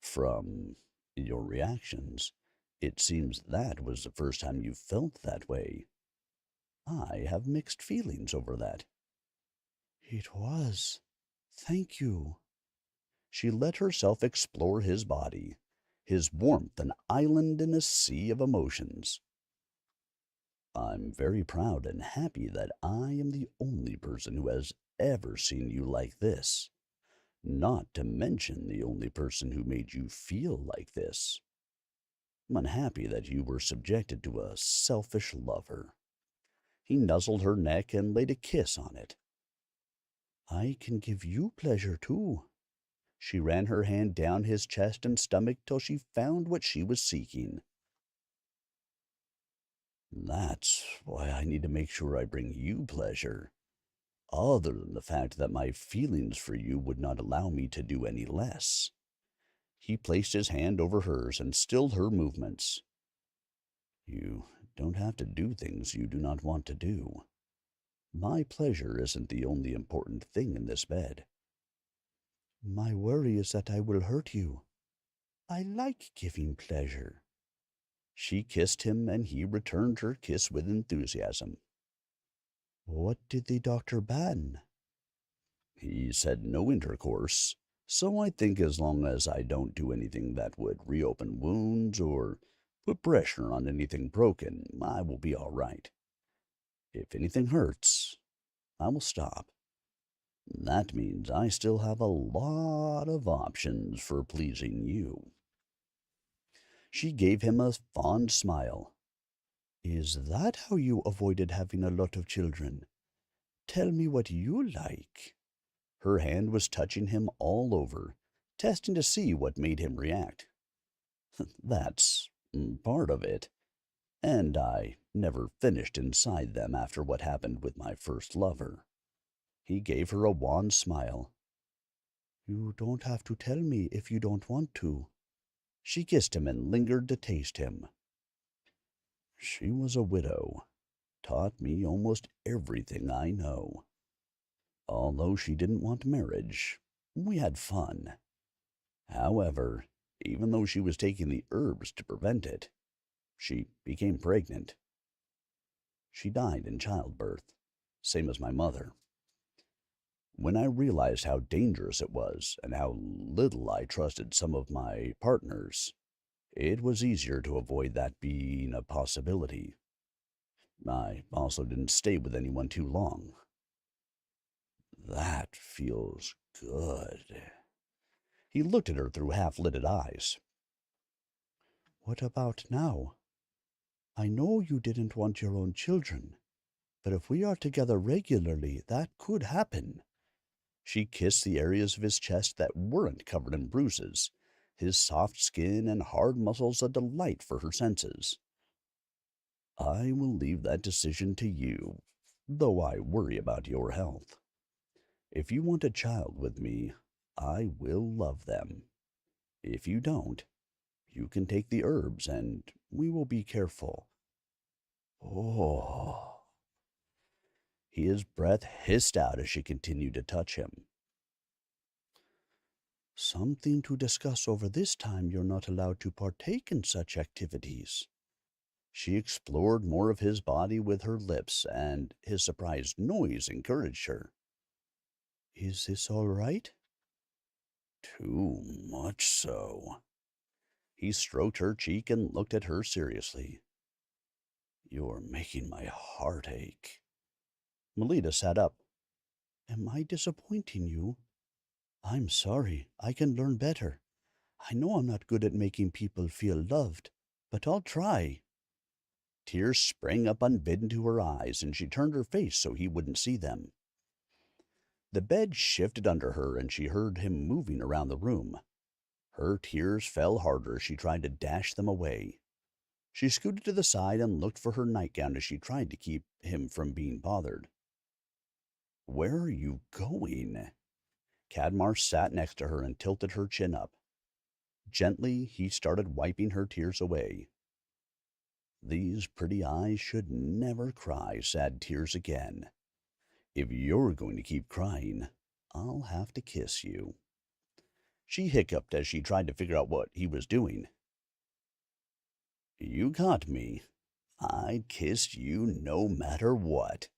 From your reactions, it seems that was the first time you felt that way. I have mixed feelings over that. It was. Thank you. She let herself explore his body, his warmth an island in a sea of emotions. I'm very proud and happy that I am the only person who has ever seen you like this. Not to mention the only person who made you feel like this. I'm unhappy that you were subjected to a selfish lover. He nuzzled her neck and laid a kiss on it. I can give you pleasure too. She ran her hand down his chest and stomach till she found what she was seeking. That's why I need to make sure I bring you pleasure, other than the fact that my feelings for you would not allow me to do any less. He placed his hand over hers and stilled her movements. You don't have to do things you do not want to do. My pleasure isn't the only important thing in this bed. My worry is that I will hurt you. I like giving pleasure. She kissed him, and he returned her kiss with enthusiasm. What did the doctor ban? He said no intercourse, so I think as long as I don't do anything that would reopen wounds or put pressure on anything broken, I will be all right. If anything hurts, I will stop. That means I still have a lot of options for pleasing you. She gave him a fond smile. Is that how you avoided having a lot of children? Tell me what you like. Her hand was touching him all over, testing to see what made him react. That's part of it. And I never finished inside them after what happened with my first lover. He gave her a wan smile. You don't have to tell me if you don't want to. She kissed him and lingered to taste him. She was a widow, taught me almost everything I know. Although she didn't want marriage, we had fun. However, even though she was taking the herbs to prevent it, she became pregnant. She died in childbirth, same as my mother. When I realized how dangerous it was and how little I trusted some of my partners, it was easier to avoid that being a possibility. I also didn't stay with anyone too long. That feels good. He looked at her through half-lidded eyes. What about now? I know you didn't want your own children, but if we are together regularly, that could happen. She kissed the areas of his chest that weren't covered in bruises, his soft skin and hard muscles a delight for her senses. I will leave that decision to you, though I worry about your health. If you want a child with me, I will love them. If you don't, you can take the herbs and we will be careful. Oh. His breath hissed out as she continued to touch him. Something to discuss over this time you're not allowed to partake in such activities. She explored more of his body with her lips, and his surprised noise encouraged her. Is this all right? Too much so. He stroked her cheek and looked at her seriously. You're making my heart ache. Melita sat up. Am I disappointing you? I'm sorry. I can learn better. I know I'm not good at making people feel loved, but I'll try. Tears sprang up unbidden to her eyes, and she turned her face so he wouldn't see them. The bed shifted under her, and she heard him moving around the room. Her tears fell harder as she tried to dash them away. She scooted to the side and looked for her nightgown as she tried to keep him from being bothered. Where are you going? Cadmar sat next to her and tilted her chin up. Gently, he started wiping her tears away. These pretty eyes should never cry sad tears again. If you're going to keep crying, I'll have to kiss you. She hiccuped as she tried to figure out what he was doing. You caught me. I'd kiss you no matter what.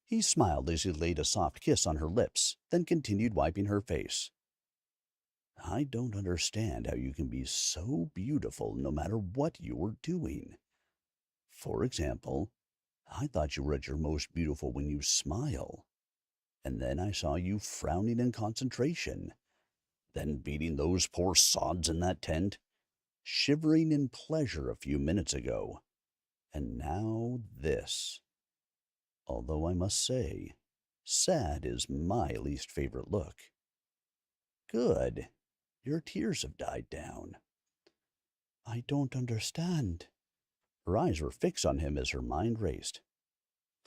He smiled as he laid a soft kiss on her lips, then continued wiping her face. I don't understand how you can be so beautiful no matter what you're doing. For example, I thought you were at your most beautiful when you smile, and then I saw you frowning in concentration, then beating those poor sods in that tent, shivering in pleasure a few minutes ago, and now this. Although I must say, sad is my least favorite look. Good. Your tears have died down. I don't understand. Her eyes were fixed on him as her mind raced.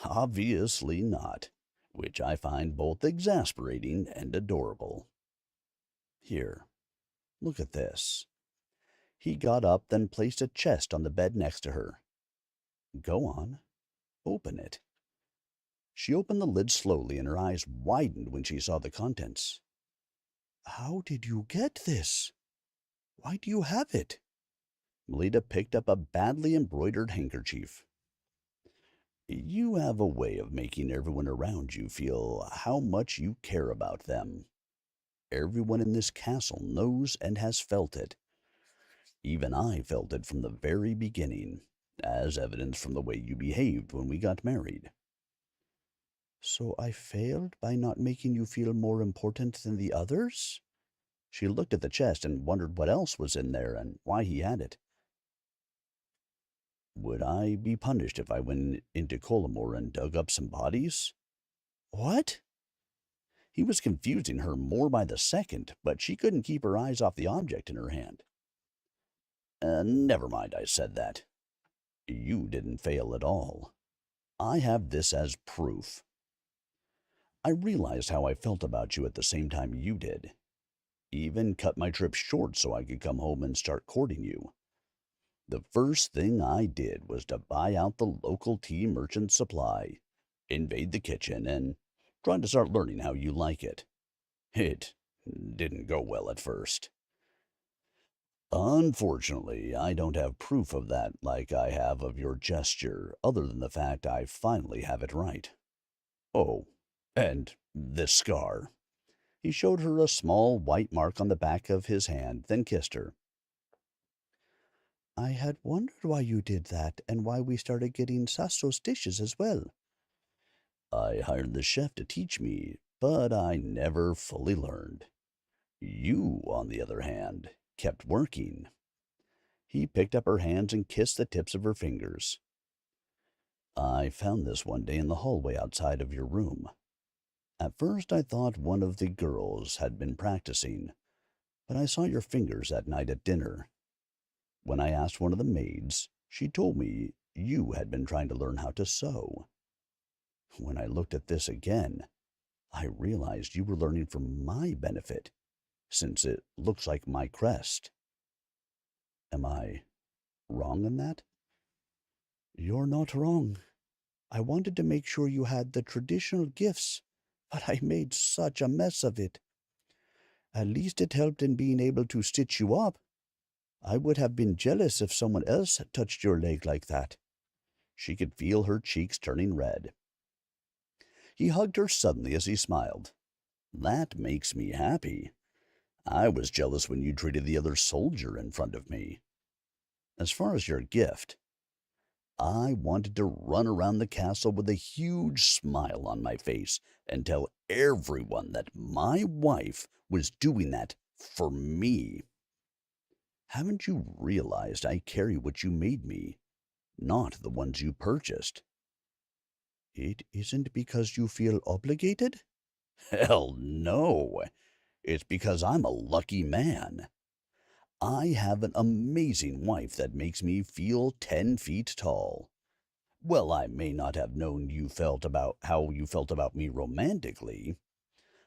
Obviously not, which I find both exasperating and adorable. Here, look at this. He got up, then placed a chest on the bed next to her. Go on, open it. She opened the lid slowly, and her eyes widened when she saw the contents. How did you get this? Why do you have it? Melita picked up a badly embroidered handkerchief. You have a way of making everyone around you feel how much you care about them. Everyone in this castle knows and has felt it. Even I felt it from the very beginning, as evidenced from the way you behaved when we got married. So I failed by not making you feel more important than the others? She looked at the chest and wondered what else was in there and why he had it. Would I be punished if I went into Colomore and dug up some bodies? What? He was confusing her more by the second, but she couldn't keep her eyes off the object in her hand. Never mind, I said that. You didn't fail at all. I have this as proof. I realized how I felt about you at the same time you did. Even cut my trip short so I could come home and start courting you. The first thing I did was to buy out the local tea merchant supply, invade the kitchen, and try to start learning how you like it. It didn't go well at first. Unfortunately, I don't have proof of that like I have of your gesture, other than the fact I finally have it right. Oh, and this scar. He showed her a small white mark on the back of his hand, then kissed her. I had wondered why you did that and why we started getting Sasso's dishes as well. I hired the chef to teach me, but I never fully learned. You, on the other hand, kept working. He picked up her hands and kissed the tips of her fingers. I found this one day in the hallway outside of your room. At first I thought one of the girls had been practicing, but I saw your fingers that night at dinner. When I asked one of the maids, she told me you had been trying to learn how to sew. When I looked at this again, I realized you were learning for my benefit, since it looks like my crest. Am I wrong in that? You're not wrong. I wanted to make sure you had the traditional gifts, but I made such a mess of it. At least it helped in being able to stitch you up. I would have been jealous if someone else had touched your leg like that. She could feel her cheeks turning red. He hugged her suddenly as he smiled. That makes me happy. I was jealous when you treated the other soldier in front of me. As far as your gift, I wanted to run around the castle with a huge smile on my face and tell everyone that my wife was doing that for me. Haven't you realized I carry what you made me, not the ones you purchased? It isn't because you feel obligated? Hell no. It's because I'm a lucky man. I have an amazing wife that makes me feel 10 feet tall. Well, I may not have known how you felt about me romantically.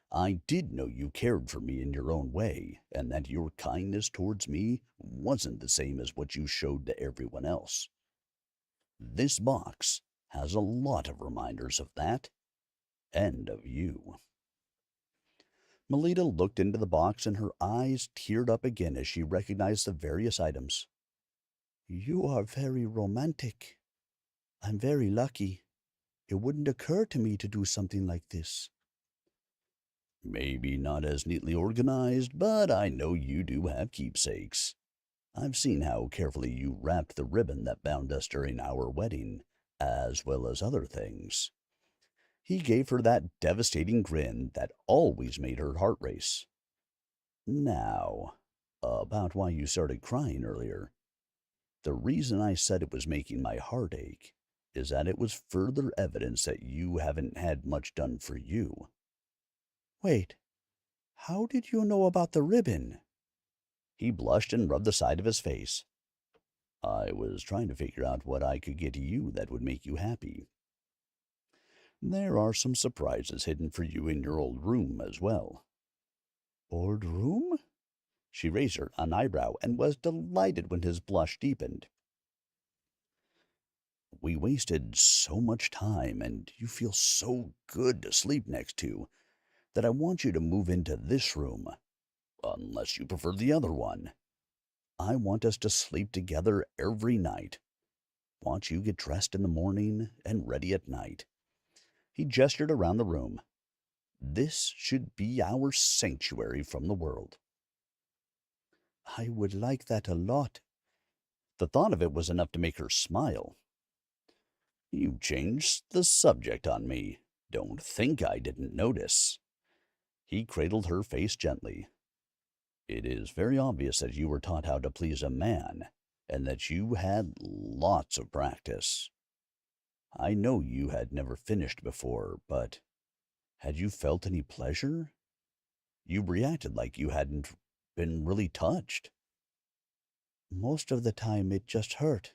I did know you cared for me in your own way, and that your kindness towards me wasn't the same as what you showed to everyone else. This box has a lot of reminders of that, and of you. Melita looked into the box, and her eyes teared up again as she recognized the various items. You are very romantic. I'm very lucky. It wouldn't occur to me to do something like this. Maybe not as neatly organized, but I know you do have keepsakes. I've seen how carefully you wrapped the ribbon that bound us during our wedding, as well as other things." He gave her that devastating grin that always made her heart race. "Now, about why you started crying earlier. The reason I said it was making my heart ache is that it was further evidence that you haven't had much done for you." "Wait, how did you know about the ribbon?" He blushed and rubbed the side of his face. "I was trying to figure out what I could get you that would make you happy. There are some surprises hidden for you in your old room as well." "Old room?" She raised an eyebrow and was delighted when his blush deepened. "We wasted so much time, and you feel so good to sleep next to, that I want you to move into this room, unless you prefer the other one. I want us to sleep together every night. Want you get dressed in the morning and ready at night." He gestured around the room. "This should be our sanctuary from the world." "I would like that a lot." The thought of it was enough to make her smile. "You changed the subject on me. Don't think I didn't notice." He cradled her face gently. "It is very obvious that you were taught how to please a man, and that you had lots of practice. I know you had never finished before, but had you felt any pleasure? You reacted like you hadn't been really touched." "Most of the time it just hurt.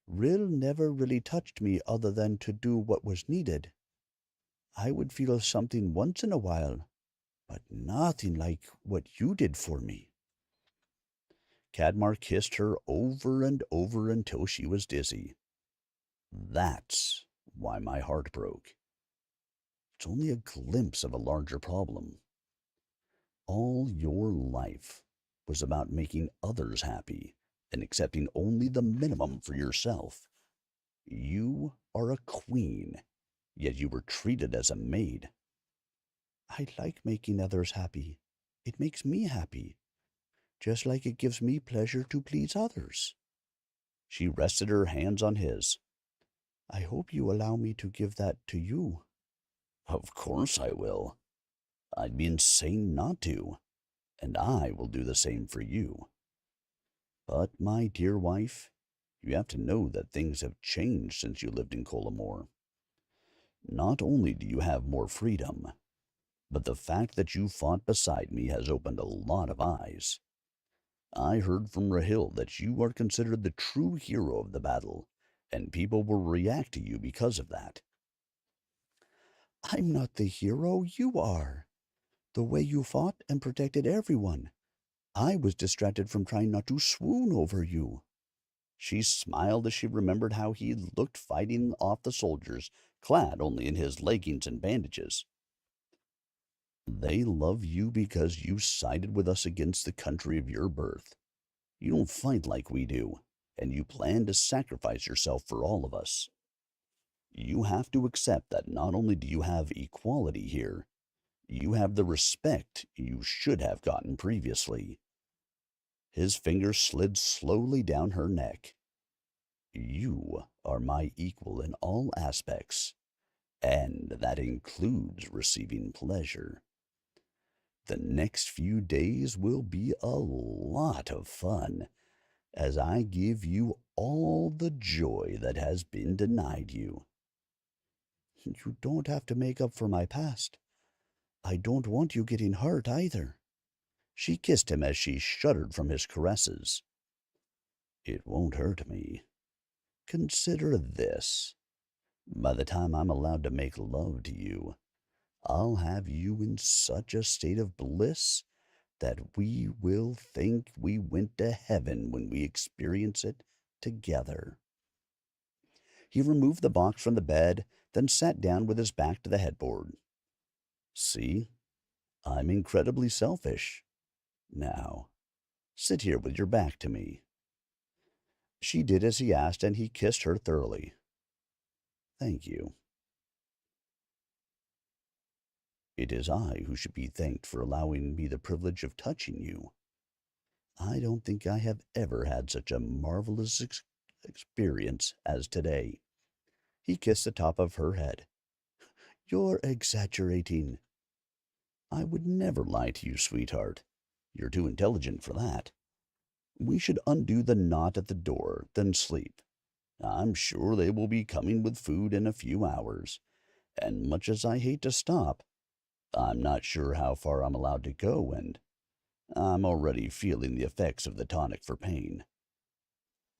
Rill never really touched me other than to do what was needed. I would feel something once in a while, but nothing like what you did for me." Cadmar kissed her over and over until she was dizzy. "That's why my heart broke. It's only a glimpse of a larger problem. All your life was about making others happy and accepting only the minimum for yourself. You are a queen, yet you were treated as a maid." "I like making others happy. It makes me happy, just like it gives me pleasure to please others." She rested her hands on his. "I hope you allow me to give that to you." "Of course I will. I'd be insane not to, and I will do the same for you. But, my dear wife, you have to know that things have changed since you lived in Colomore. Not only do you have more freedom, but the fact that you fought beside me has opened a lot of eyes. I heard from Rahil that you are considered the true hero of the battle, and people will react to you because of that." "I'm not the hero, you are. The way you fought and protected everyone. I was distracted from trying not to swoon over you." She smiled as she remembered how he looked fighting off the soldiers, clad only in his leggings and bandages. "They love you because you sided with us against the country of your birth. You don't fight like we do, and you plan to sacrifice yourself for all of us. You have to accept that not only do you have equality here, you have the respect you should have gotten previously." His fingers slid slowly down her neck. "You are my equal in all aspects, and that includes receiving pleasure. The next few days will be a lot of fun as I give you all the joy that has been denied you." "You don't have to make up for my past. I don't want you getting hurt either." She kissed him as she shuddered from his caresses. "It won't hurt me. Consider this. By the time I'm allowed to make love to you, I'll have you in such a state of bliss that we will think we went to heaven when we experience it together." He removed the box from the bed, then sat down with his back to the headboard. "See, I'm incredibly selfish. Now, sit here with your back to me." She did as he asked, and he kissed her thoroughly. "Thank you. It is I who should be thanked for allowing me the privilege of touching you. I don't think I have ever had such a marvelous experience as today. He kissed the top of her head. You're exaggerating. I would never lie to you, sweetheart. You're too intelligent for that. We should undo the knot at the door, then sleep. I'm sure they will be coming with food in a few hours, and much as I hate to stop, I'm not sure how far I'm allowed to go, and I'm already feeling the effects of the tonic for pain.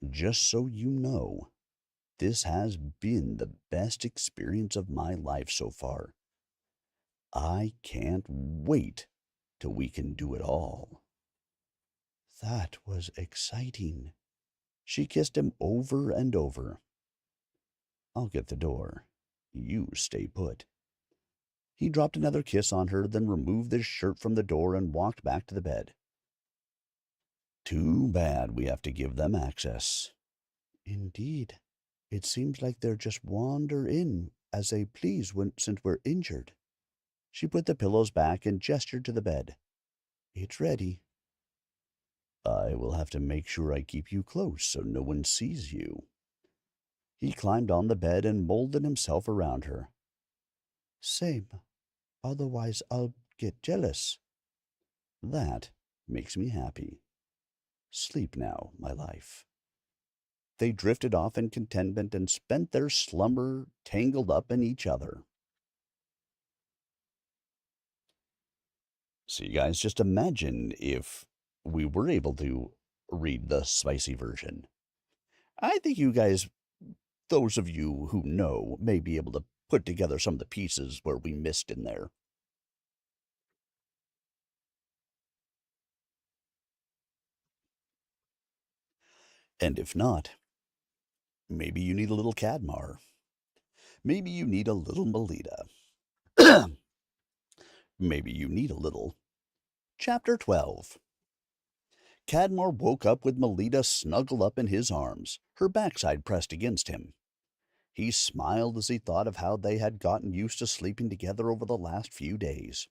Just so you know, this has been the best experience of my life so far. I can't wait till we can do it all. That was exciting. She kissed him over and over. I'll get the door. You stay put. He dropped another kiss on her, then removed his shirt from the door and walked back to the bed. Too bad we have to give them access. Indeed. It seems like they're just wander in as they please since we're injured. She put the pillows back and gestured to the bed. It's ready. I will have to make sure I keep you close so no one sees you. He climbed on the bed and molded himself around her. Same. Otherwise I'll get jealous. That makes me happy. Sleep now, my life. They drifted off in contentment and spent their slumber tangled up in each other. So you guys just imagine if we were able to read the spicy version. I think you guys, those of you who know, may be able to put together some of the pieces where we missed in there. And if not, maybe you need a little Cadmar. Maybe you need a little Melita. Maybe you need a little. Chapter 12. Cadmar woke up with Melita snuggled up in his arms, her backside pressed against him. He smiled as he thought of how they had gotten used to sleeping together over the last few days.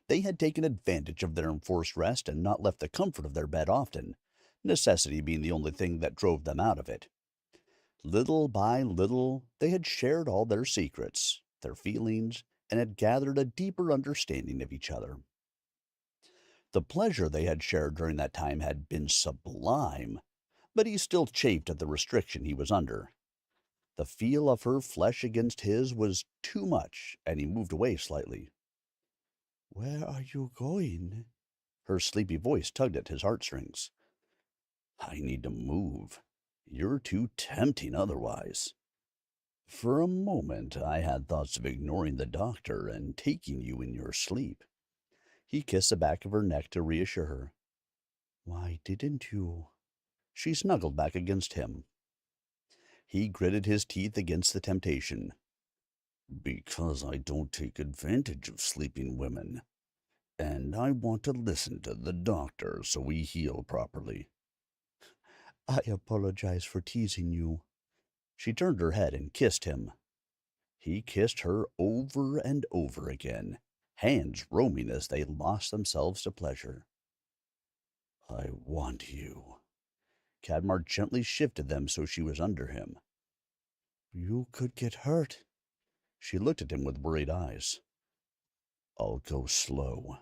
They had taken advantage of their enforced rest and not left the comfort of their bed often, necessity being the only thing that drove them out of it. Little by little, they had shared all their secrets, their feelings, and had gathered a deeper understanding of each other. The pleasure they had shared during that time had been sublime, but he still chafed at the restriction he was under. The feel of her flesh against his was too much, and he moved away slightly. Where are you going? Her sleepy voice tugged at his heartstrings. I need to move. You're too tempting otherwise. For a moment, I had thoughts of ignoring the doctor and taking you in your sleep. He kissed the back of her neck to reassure her. Why didn't you? She snuggled back against him. He gritted his teeth against the temptation. Because I don't take advantage of sleeping women. And I want to listen to the doctor so we heal properly. I apologize for teasing you. She turned her head and kissed him. He kissed her over and over again, hands roaming as they lost themselves to pleasure. I want you. Cadmar gently shifted them so she was under him. You could get hurt. She looked at him with worried eyes. I'll go slow.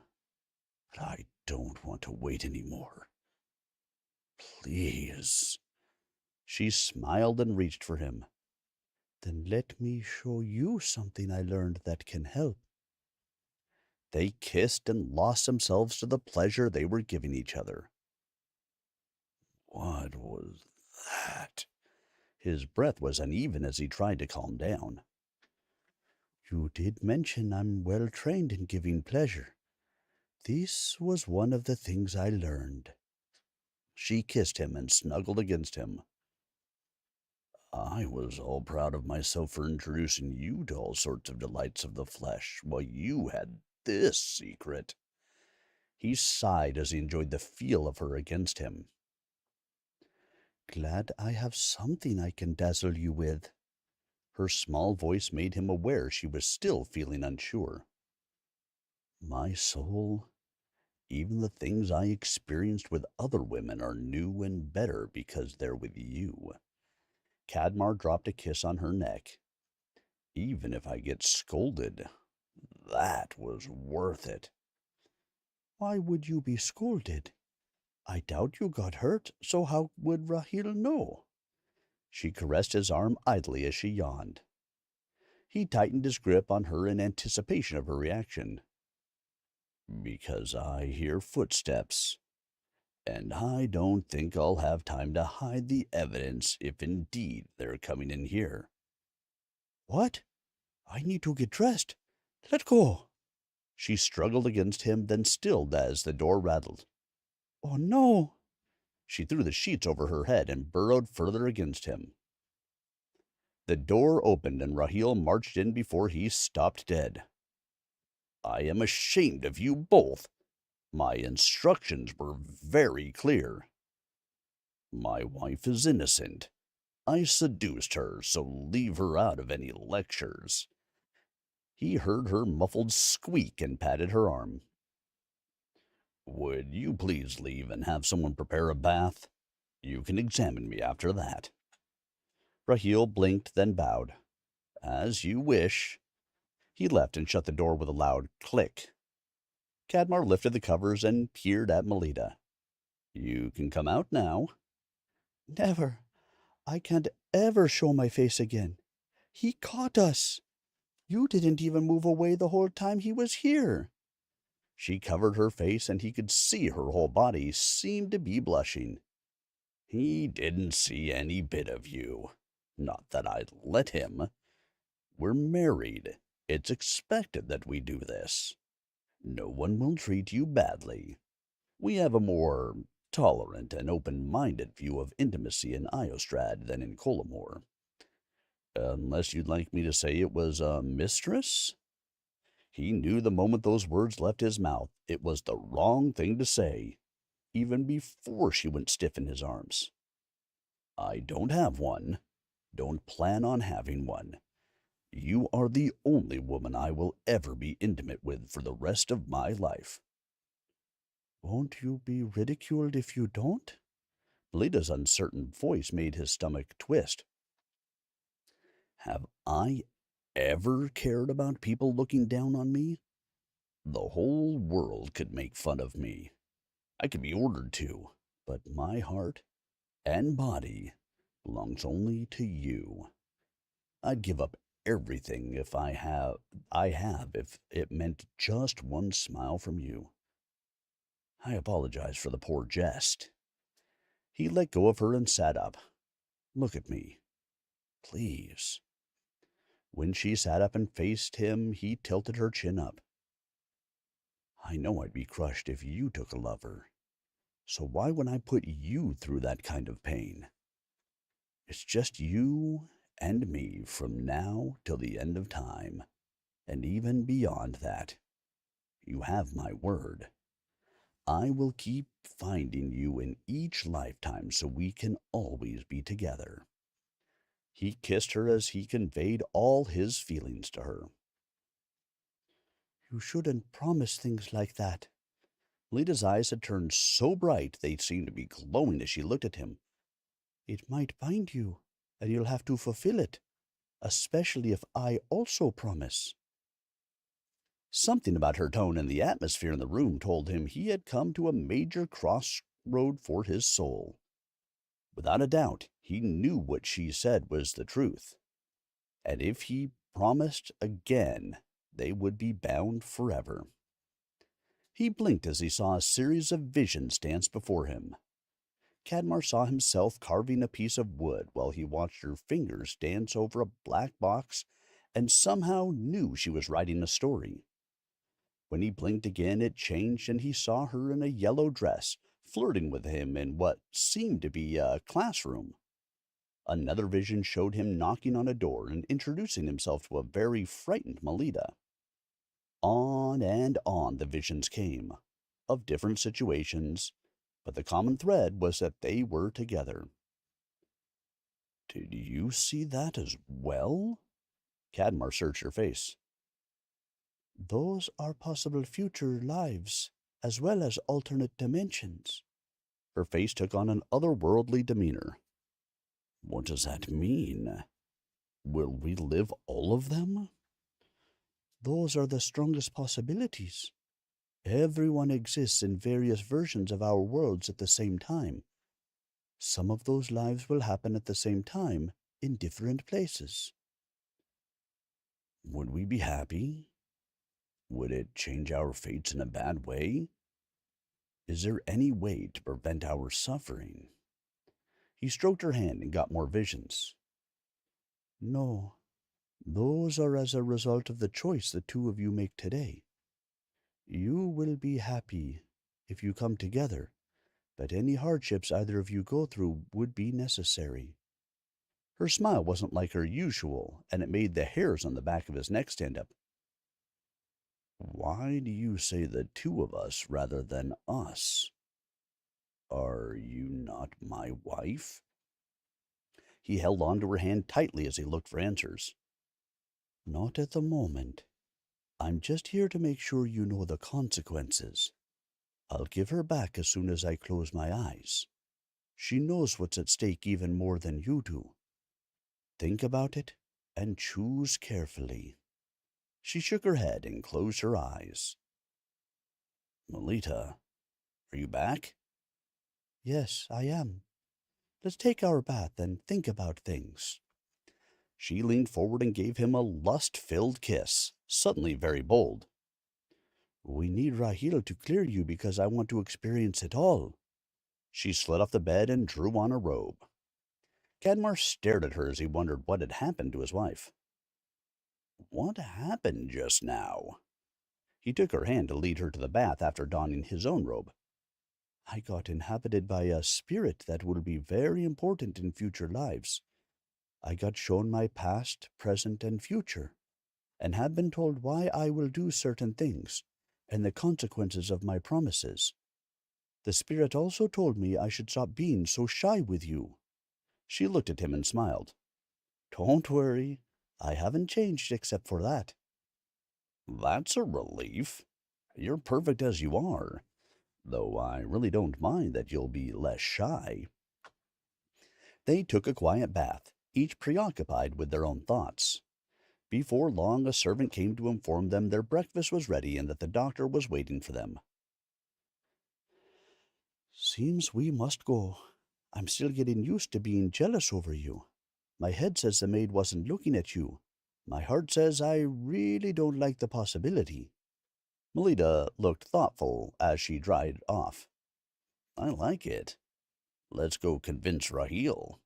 But I don't want to wait any more. Please. She smiled and reached for him. Then let me show you something I learned that can help. They kissed and lost themselves to the pleasure they were giving each other. What was that? His breath was uneven as he tried to calm down. You did mention I'm well trained in giving pleasure. This was one of the things I learned. She kissed him and snuggled against him. I was all proud of myself for introducing you to all sorts of delights of the flesh, while you had this secret. He sighed as he enjoyed the feel of her against him. Glad I have something I can dazzle you with. Her small voice made him aware she was still feeling unsure. My soul, Even the things I experienced with other women are new and better because they're with you. Cadmar dropped a kiss on her neck. Even if I get scolded, that was worth it. Why would you be scolded? I doubt you got hurt, so how would Rahil know? She caressed his arm idly as she yawned. He tightened his grip on her in anticipation of her reaction. Because I hear footsteps, and I don't think I'll have time to hide the evidence if indeed they're coming in here. What? I need to get dressed. Let go. She struggled against him, then stilled as the door rattled. Oh no! She threw the sheets over her head and burrowed further against him. The door opened and Rahil marched in before he stopped dead. I am ashamed of you both. My instructions were very clear. My wife is innocent. I seduced her, so leave her out of any lectures. He heard her muffled squeak and patted her arm. Would you please leave and have someone prepare a bath? You can examine me after that. Rahil blinked, then bowed. As you wish. He left and shut the door with a loud click. Cadmar lifted the covers and peered at Melita. You can come out now. Never. I can't ever show my face again. He caught us. You didn't even move away the whole time he was here. She covered her face, and he could see her whole body seemed to be blushing. He didn't see any bit of you. Not that I'd let him. We're married. It's expected that we do this. No one will treat you badly. We have a more tolerant and open-minded view of intimacy in Iostrad than in Colomore. Unless you'd like me to say it was a mistress? He knew the moment those words left his mouth, it was the wrong thing to say, even before she went stiff in his arms. I don't have one. Don't plan on having one. You are the only woman I will ever be intimate with for the rest of my life. Won't you be ridiculed if you don't? Melita's uncertain voice made his stomach twist. Have I ever cared about people looking down on me? The whole world could make fun of me. I could be ordered to, but my heart and body belongs only to you. I'd give up everything if it meant just one smile from you. I apologize for the poor jest. He let go of her and sat up. Look at me. Please. When she sat up and faced him, he tilted her chin up. I know I'd be crushed if you took a lover. So why would I put you through that kind of pain? It's just you and me from now till the end of time, and even beyond that. You have my word. I will keep finding you in each lifetime so we can always be together. He kissed her as he conveyed all his feelings to her. You shouldn't promise things like that. Lita's eyes had turned so bright they seemed to be glowing as she looked at him. It might bind you, and you'll have to fulfill it, especially if I also promise. Something about her tone and the atmosphere in the room told him he had come to a major crossroad for his soul. Without a doubt, he knew what she said was the truth. And if he promised again, they would be bound forever. He blinked as he saw a series of visions dance before him. Cadmar saw himself carving a piece of wood while he watched her fingers dance over a black box and somehow knew she was writing a story. When he blinked again, it changed and he saw her in a yellow dress, flirting with him in what seemed to be a classroom. Another vision showed him knocking on a door and introducing himself to a very frightened Melita. On and on the visions came, of different situations, but the common thread was that they were together. Did you see that as well? Cadmar searched her face. Those are possible future lives, as well as alternate dimensions. Her face took on an otherworldly demeanor. What does that mean? Will we live all of them? Those are the strongest possibilities. Everyone exists in various versions of our worlds at the same time. Some of those lives will happen at the same time in different places. Would we be happy? Would it change our fates in a bad way? Is there any way to prevent our suffering? He stroked her hand and got more visions. No, those are as a result of the choice the two of you make today. You will be happy if you come together, but any hardships either of you go through would be necessary. Her smile wasn't like her usual, and it made the hairs on the back of his neck stand up. Why do you say the two of us rather than us? Are you not my wife? He held on to her hand tightly as he looked for answers. Not at the moment. I'm just here to make sure you know the consequences. I'll give her back as soon as I close my eyes. She knows what's at stake even more than you do. Think about it and choose carefully. She shook her head and closed her eyes. Melita, are you back? Yes, I am. Let's take our bath and think about things. She leaned forward and gave him a lust-filled kiss, suddenly very bold. We need Rahil to clear you because I want to experience it all. She slid off the bed and drew on a robe. Cadmar stared at her as he wondered what had happened to his wife. What happened just now? He took her hand to lead her to the bath after donning his own robe. I got inhabited by a spirit that will be very important in future lives. I got shown my past, present, and future, and have been told why I will do certain things, and the consequences of my promises. The spirit also told me I should stop being so shy with you. She looked at him and smiled. Don't worry, I haven't changed except for that. That's a relief. You're perfect as you are, though I really don't mind that you'll be less shy. They took a quiet bath, each preoccupied with their own thoughts. Before long, a servant came to inform them their breakfast was ready and that the doctor was waiting for them. Seems we must go. I'm still getting used to being jealous over you. My head says the maid wasn't looking at you. My heart says I really don't like the possibility. Melita looked thoughtful as she dried off. I like it. Let's go convince Rahil.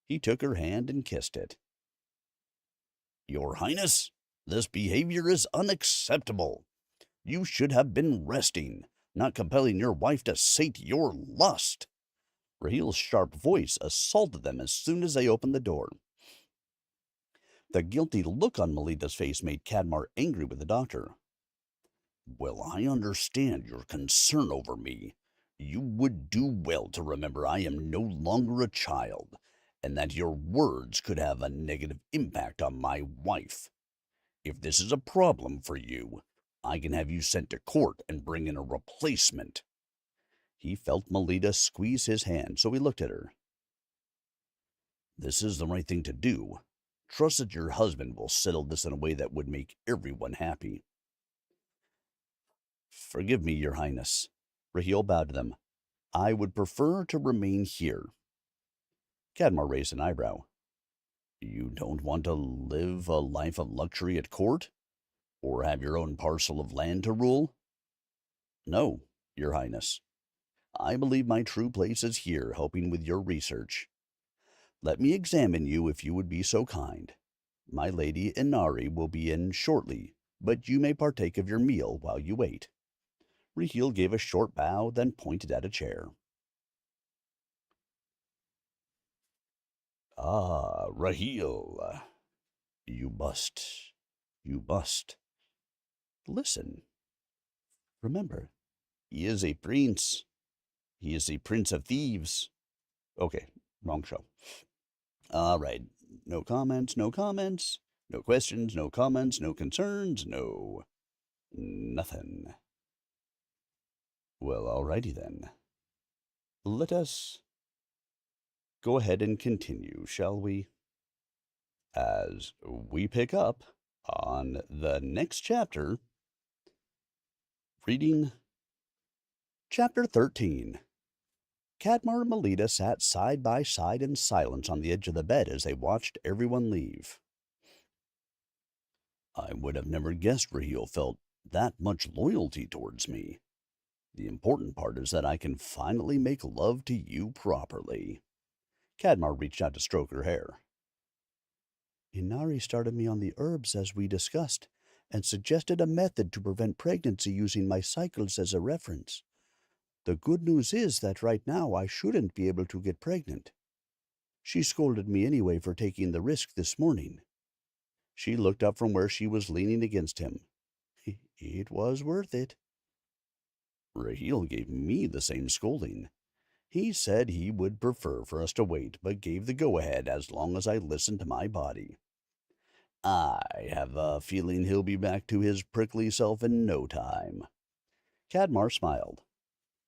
He took her hand and kissed it. Your Highness, this behavior is unacceptable. You should have been resting, not compelling your wife to sate your lust. Rahil's sharp voice assaulted them as soon as they opened the door. The guilty look on Melita's face made Cadmar angry with the doctor. Well, I understand your concern over me. You would do well to remember I am no longer a child, and that your words could have a negative impact on my wife. If this is a problem for you, I can have you sent to court and bring in a replacement. He felt Melita squeeze his hand, so he looked at her. This is the right thing to do. Trust that your husband will settle this in a way that would make everyone happy. Forgive me, Your Highness. Rahil bowed to them. I would prefer to remain here. Cadmar raised an eyebrow. You don't want to live a life of luxury at court? Or have your own parcel of land to rule? No, Your Highness. I believe my true place is here, helping with your research. Let me examine you if you would be so kind. My lady Inari will be in shortly, but you may partake of your meal while you wait. Rahil gave a short bow, then pointed at a chair. Ah, Rahil, you must. Listen. Remember, he is a prince. He is a prince of thieves. Okay, wrong show. All right. No comments, no comments. No questions, no comments, no concerns, no nothing. Well, alrighty then. Let us go ahead and continue, shall we? As we pick up on the next chapter, reading Chapter 13. Cadmar and Melita sat side by side in silence on the edge of the bed as they watched everyone leave. I would have never guessed Raheel felt that much loyalty towards me. The important part is that I can finally make love to you properly. Cadmar reached out to stroke her hair. Inari started me on the herbs as we discussed, and suggested a method to prevent pregnancy using my cycles as a reference. The good news is that right now I shouldn't be able to get pregnant. She scolded me anyway for taking the risk this morning. She looked up from where she was leaning against him. It was worth it. Raheel gave me the same scolding. He said he would prefer for us to wait, but gave the go-ahead as long as I listened to my body. I have a feeling he'll be back to his prickly self in no time. Cadmar smiled.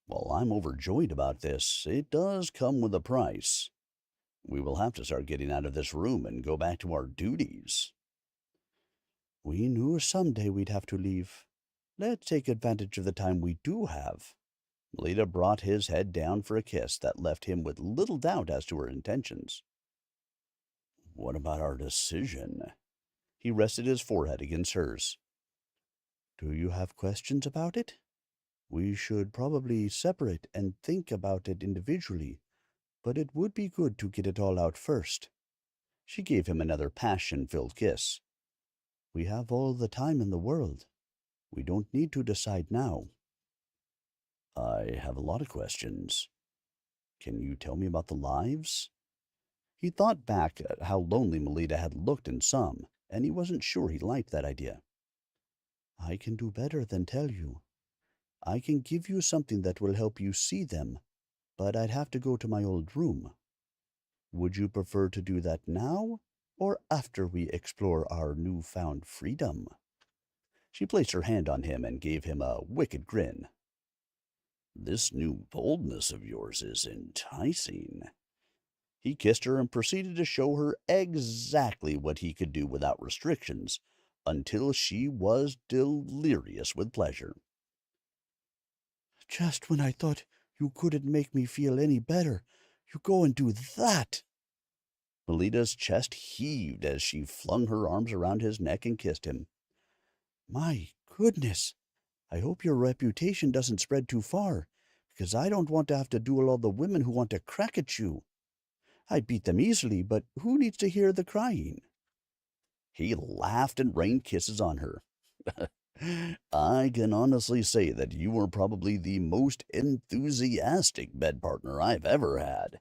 Well, I'm overjoyed about this. It does come with a price. We will have to start getting out of this room and go back to our duties. We knew someday we'd have to leave. Let's take advantage of the time we do have. Melita brought his head down for a kiss that left him with little doubt as to her intentions. What about our decision? He rested his forehead against hers. Do you have questions about it? We should probably separate and think about it individually, but it would be good to get it all out first. She gave him another passion-filled kiss. We have all the time in the world. We don't need to decide now. I have a lot of questions. Can you tell me about the lives? He thought back at how lonely Melita had looked in some, and he wasn't sure he liked that idea. I can do better than tell you. I can give you something that will help you see them, but I'd have to go to my old room. Would you prefer to do that now, or after we explore our newfound freedom? She placed her hand on him and gave him a wicked grin. This new boldness of yours is enticing. He kissed her and proceeded to show her exactly what he could do without restrictions, until she was delirious with pleasure. Just when I thought you couldn't make me feel any better, you go and do that. Melita's chest heaved as she flung her arms around his neck and kissed him. My goodness, I hope your reputation doesn't spread too far, because I don't want to have to duel all the women who want to crack at you. I'd beat them easily, but who needs to hear the crying? He laughed and rained kisses on her. I can honestly say that you are probably the most enthusiastic bed partner I've ever had.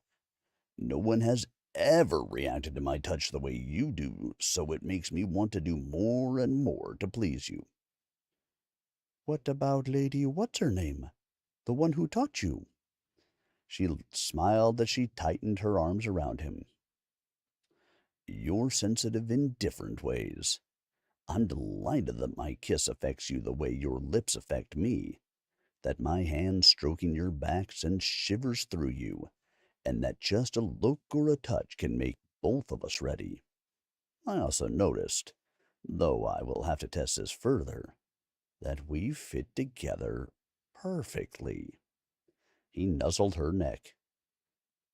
No one has ever reacted to my touch the way you do, so it makes me want to do more and more to please you. What about Lady What's-Her-Name, the one who taught you? She smiled as she tightened her arms around him. You're sensitive in different ways. I'm delighted that my kiss affects you the way your lips affect me, that my hand stroking your back sends shivers through you, and that just a look or a touch can make both of us ready. I also noticed, though I will have to test this further, that we fit together perfectly. He nuzzled her neck.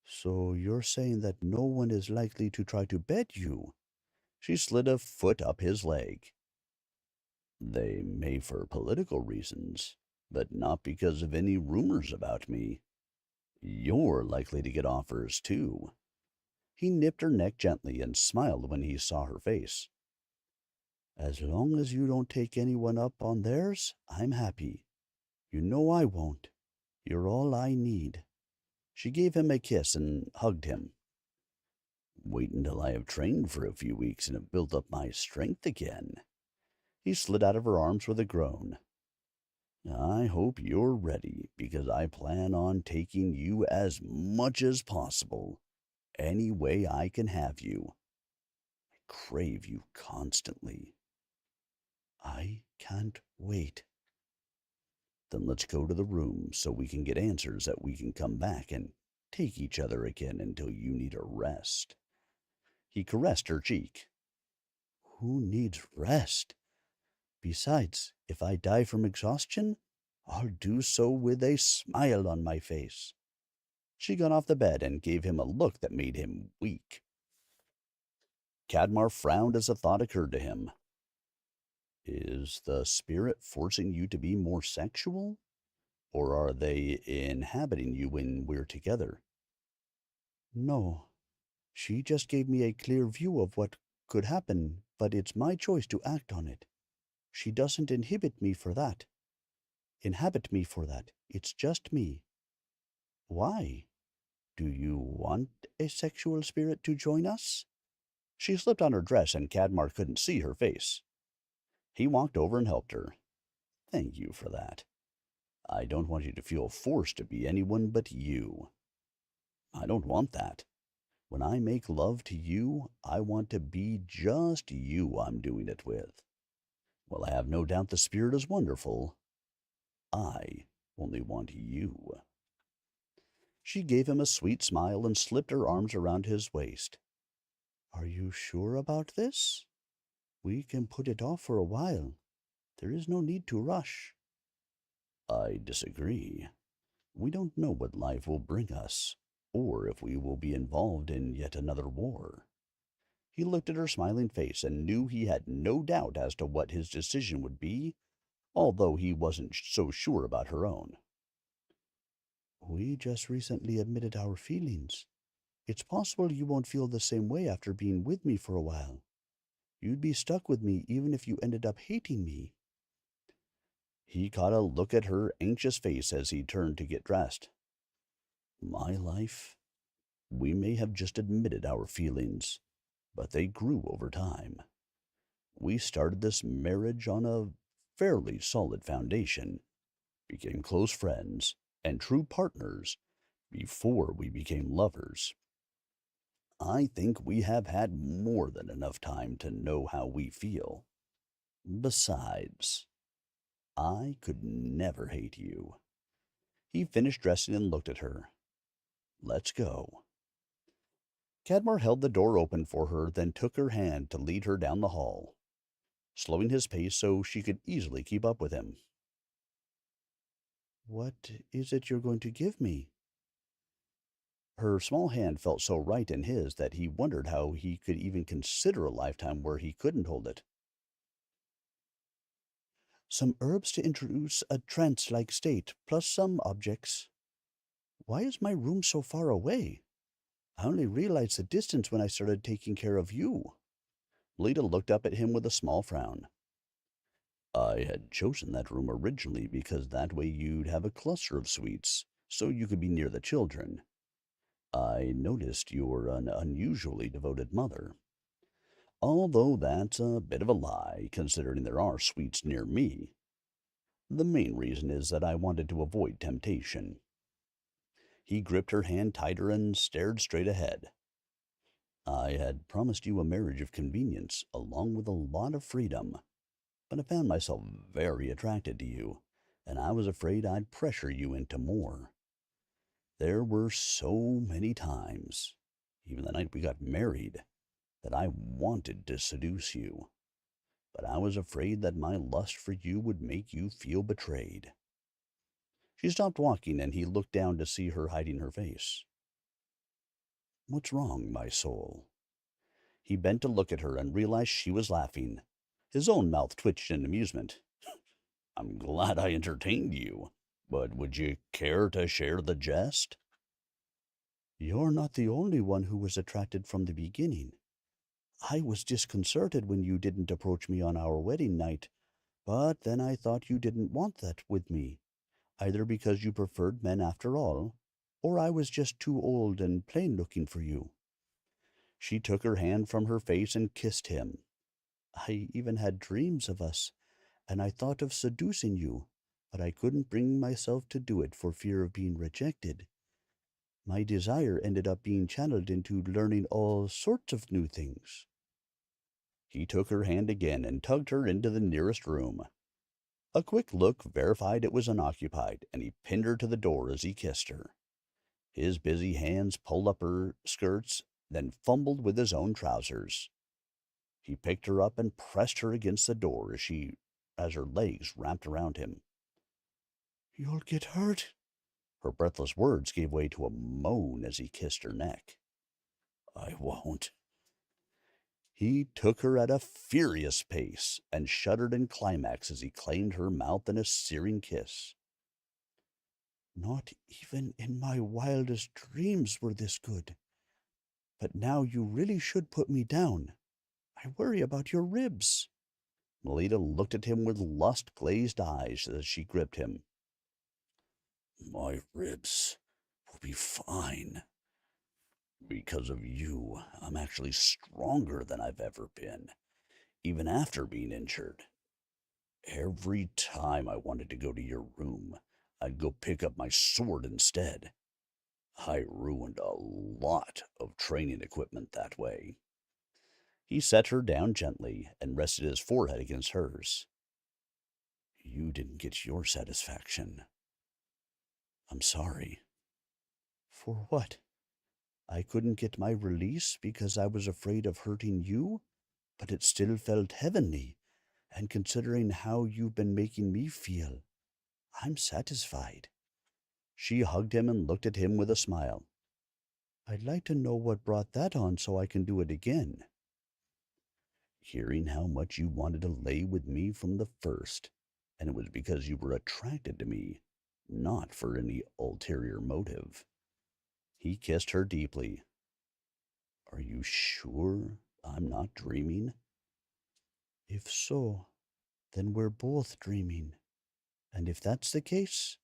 So you're saying that no one is likely to try to bed you? She slid a foot up his leg. They may for political reasons, but not because of any rumors about me. You're likely to get offers, too. He nipped her neck gently and smiled when he saw her face. As long as you don't take anyone up on theirs, I'm happy. You know I won't. You're all I need. She gave him a kiss and hugged him. Wait until I have trained for a few weeks and have built up my strength again. He slid out of her arms with a groan. I hope you're ready, because I plan on taking you as much as possible, any way I can have you. I crave you constantly. I can't wait. Then let's go to the room so we can get answers that we can come back and take each other again until you need a rest. He caressed her cheek. Who needs rest? Besides, if I die from exhaustion, I'll do so with a smile on my face. She got off the bed and gave him a look that made him weak. Cadmar frowned as a thought occurred to him. Is the spirit forcing you to be more sexual? Or are they inhabiting you when we're together? No, she just gave me a clear view of what could happen, but it's my choice to act on it. She doesn't inhibit me for that. Inhabit me for that. It's just me. Why? Do you want a sexual spirit to join us? She slipped on her dress and Cadmar couldn't see her face. He walked over and helped her. Thank you for that. I don't want you to feel forced to be anyone but you. I don't want that. When I make love to you, I want to be just you I'm doing it with. Well, I have no doubt the spirit is wonderful. I only want you. She gave him a sweet smile and slipped her arms around his waist. Are you sure about this? We can put it off for a while. There is no need to rush. I disagree. We don't know what life will bring us, or if we will be involved in yet another war. He looked at her smiling face and knew he had no doubt as to what his decision would be, although he wasn't so sure about her own. We just recently admitted our feelings. It's possible you won't feel the same way after being with me for a while. You'd be stuck with me even if you ended up hating me. He caught a look at her anxious face as he turned to get dressed. My life? We may have just admitted our feelings, but they grew over time. We started this marriage on a fairly solid foundation, became close friends and true partners before we became lovers. I think we have had more than enough time to know how we feel. Besides, I could never hate you. He finished dressing and looked at her. Let's go. Cadmar held the door open for her, then took her hand to lead her down the hall, slowing his pace so she could easily keep up with him. What is it you're going to give me? Her small hand felt so right in his that he wondered how he could even consider a lifetime where he couldn't hold it. Some herbs to introduce a trance-like state, plus some objects. Why is my room so far away? I only realized the distance when I started taking care of you. Melita looked up at him with a small frown. I had chosen that room originally because that way you'd have a cluster of suites, so you could be near the children. I noticed you're an unusually devoted mother. Although that's a bit of a lie, considering there are suites near me. The main reason is that I wanted to avoid temptation. He gripped her hand tighter and stared straight ahead. I had promised you a marriage of convenience, along with a lot of freedom, but I found myself very attracted to you, and I was afraid I'd pressure you into more. There were so many times, even the night we got married, that I wanted to seduce you, but I was afraid that my lust for you would make you feel betrayed. She stopped walking, and he looked down to see her hiding her face. What's wrong, my soul? He bent to look at her and realized she was laughing. His own mouth twitched in amusement. I'm glad I entertained you, but would you care to share the jest? You're not the only one who was attracted from the beginning. I was disconcerted when you didn't approach me on our wedding night, but then I thought you didn't want that with me, either because you preferred men after all, or I was just too old and plain-looking for you. She took her hand from her face and kissed him. I even had dreams of us, and I thought of seducing you, but I couldn't bring myself to do it for fear of being rejected. My desire ended up being channeled into learning all sorts of new things. He took her hand again and tugged her into the nearest room. A quick look verified it was unoccupied, and he pinned her to the door as he kissed her. His busy hands pulled up her skirts, then fumbled with his own trousers. He picked her up and pressed her against the door as her legs wrapped around him. You'll get hurt. Her breathless words gave way to a moan as he kissed her neck. I won't. He took her at a furious pace and shuddered in climax as he claimed her mouth in a searing kiss. Not even in my wildest dreams were this good. But now you really should put me down. I worry about your ribs. Melita looked at him with lust-glazed eyes as she gripped him. My ribs will be fine. Because of you, I'm actually stronger than I've ever been, even after being injured. Every time I wanted to go to your room, I'd go pick up my sword instead. I ruined a lot of training equipment that way. He set her down gently and rested his forehead against hers. You didn't get your satisfaction. I'm sorry. For what? I couldn't get my release because I was afraid of hurting you, but it still felt heavenly, and considering how you've been making me feel, I'm satisfied. She hugged him and looked at him with a smile. I'd like to know what brought that on so I can do it again. Hearing how much you wanted to lay with me from the first, and it was because you were attracted to me, not for any ulterior motive. He kissed her deeply. Are you sure I'm not dreaming? If so, then we're both dreaming. And if that's the case,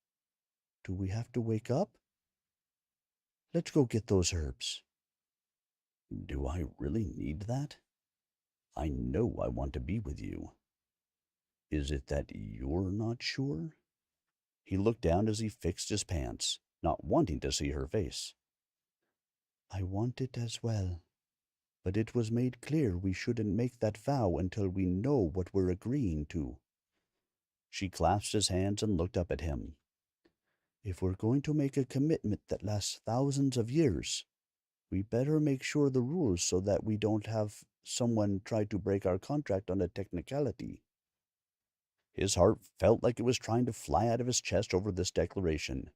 do we have to wake up? Let's go get those herbs. Do I really need that? I know I want to be with you. Is it that you're not sure? He looked down as he fixed his pants, not wanting to see her face. I want it as well, but it was made clear we shouldn't make that vow until we know what we're agreeing to. She clasped his hands and looked up at him. If we're going to make a commitment that lasts thousands of years, we better make sure the rules so that we don't have someone try to break our contract on a technicality. His heart felt like it was trying to fly out of his chest over this declaration.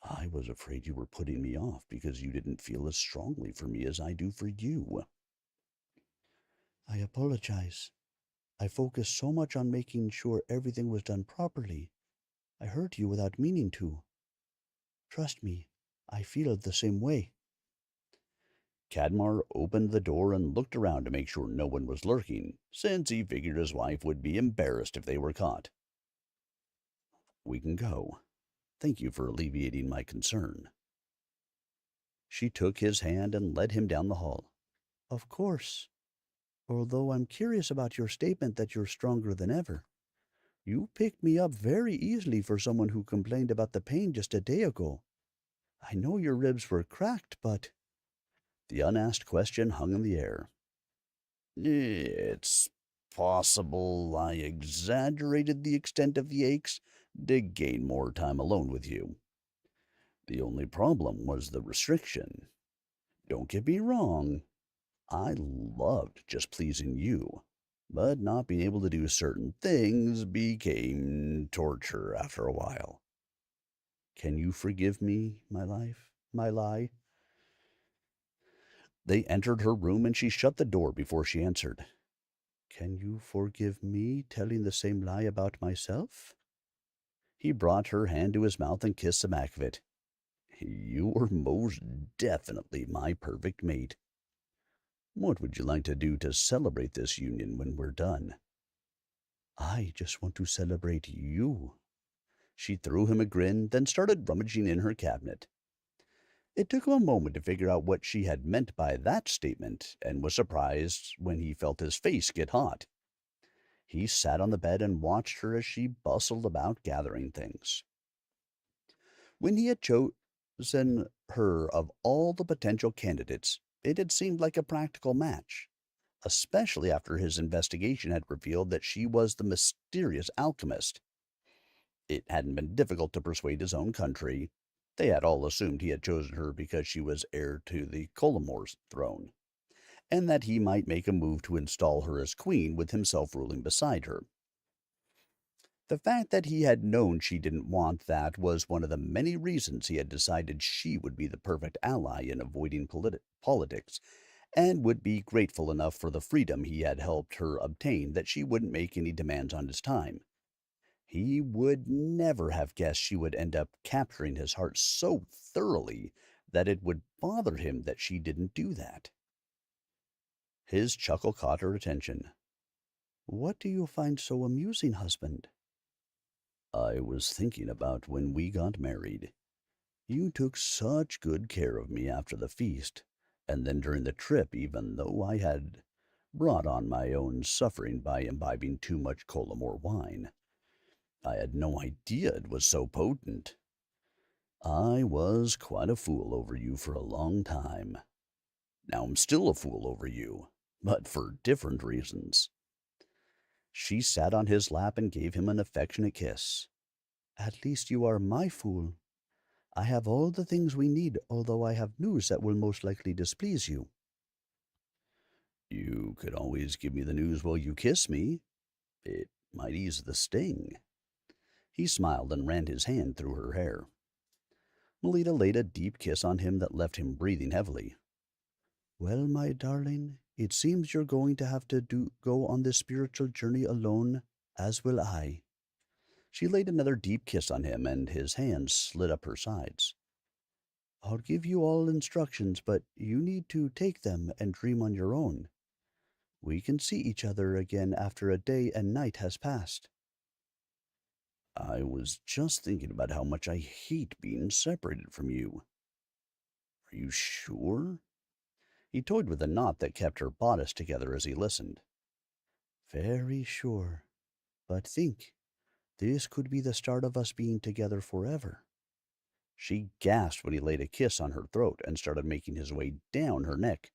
I was afraid you were putting me off because you didn't feel as strongly for me as I do for you. I apologize. I focused so much on making sure everything was done properly. I hurt you without meaning to. Trust me, I feel the same way. Cadmar opened the door and looked around to make sure no one was lurking, since he figured his wife would be embarrassed if they were caught. We can go. Thank you for alleviating my concern. She took his hand and led him down the hall. Of course. Although I'm curious about your statement that you're stronger than ever. You picked me up very easily for someone who complained about the pain just a day ago. I know your ribs were cracked, but... The unasked question hung in the air. It's possible I exaggerated the extent of the aches to gain more time alone with you. The only problem was the restriction. Don't get me wrong, I loved just pleasing you, but not being able to do certain things became torture after a while. Can you forgive me, my life, my lie? They entered her room and she shut the door before she answered. Can you forgive me telling the same lie about myself? He brought her hand to his mouth and kissed the back of it. You're most definitely my perfect mate. What would you like to do to celebrate this union when we're done? I just want to celebrate you. She threw him a grin, then started rummaging in her cabinet. It took him a moment to figure out what she had meant by that statement, and was surprised when he felt his face get hot. He sat on the bed and watched her as she bustled about gathering things. When he had chosen her of all the potential candidates, it had seemed like a practical match. especially after his investigation had revealed that she was the mysterious alchemist. It hadn't been difficult to persuade his own country. They had all assumed he had chosen her because she was heir to the Colomor's throne, and that he might make a move to install her as queen with himself ruling beside her. The fact that he had known she didn't want that was one of the many reasons he had decided she would be the perfect ally in avoiding politics, and would be grateful enough for the freedom he had helped her obtain that she wouldn't make any demands on his time. He would never have guessed she would end up capturing his heart so thoroughly that it would bother him that she didn't do that. His chuckle caught her attention. "What do you find so amusing, husband?" "I was thinking about when we got married. You took such good care of me after the feast, and then during the trip, even though I had brought on my own suffering by imbibing too much Colomore wine. I had no idea it was so potent. I was quite a fool over you for a long time. Now I'm still a fool over you, but for different reasons." She sat on his lap and gave him an affectionate kiss. "At least you are my fool. I have all the things we need, although I have news that will most likely displease you." "You could always give me the news while you kiss me. It might ease the sting." He smiled and ran his hand through her hair. Melita laid a deep kiss on him that left him breathing heavily. "Well, my darling, it seems you're going to have to go on this spiritual journey alone, as will I." She laid another deep kiss on him, and his hands slid up her sides. "I'll give you all instructions, but you need to take them and dream on your own. We can see each other again after a day and night has passed." "I was just thinking about how much I hate being separated from you." "Are you sure?" He toyed with a knot that kept her bodice together as he listened. "Very sure. But think, this could be the start of us being together forever." She gasped when he laid a kiss on her throat and started making his way down her neck.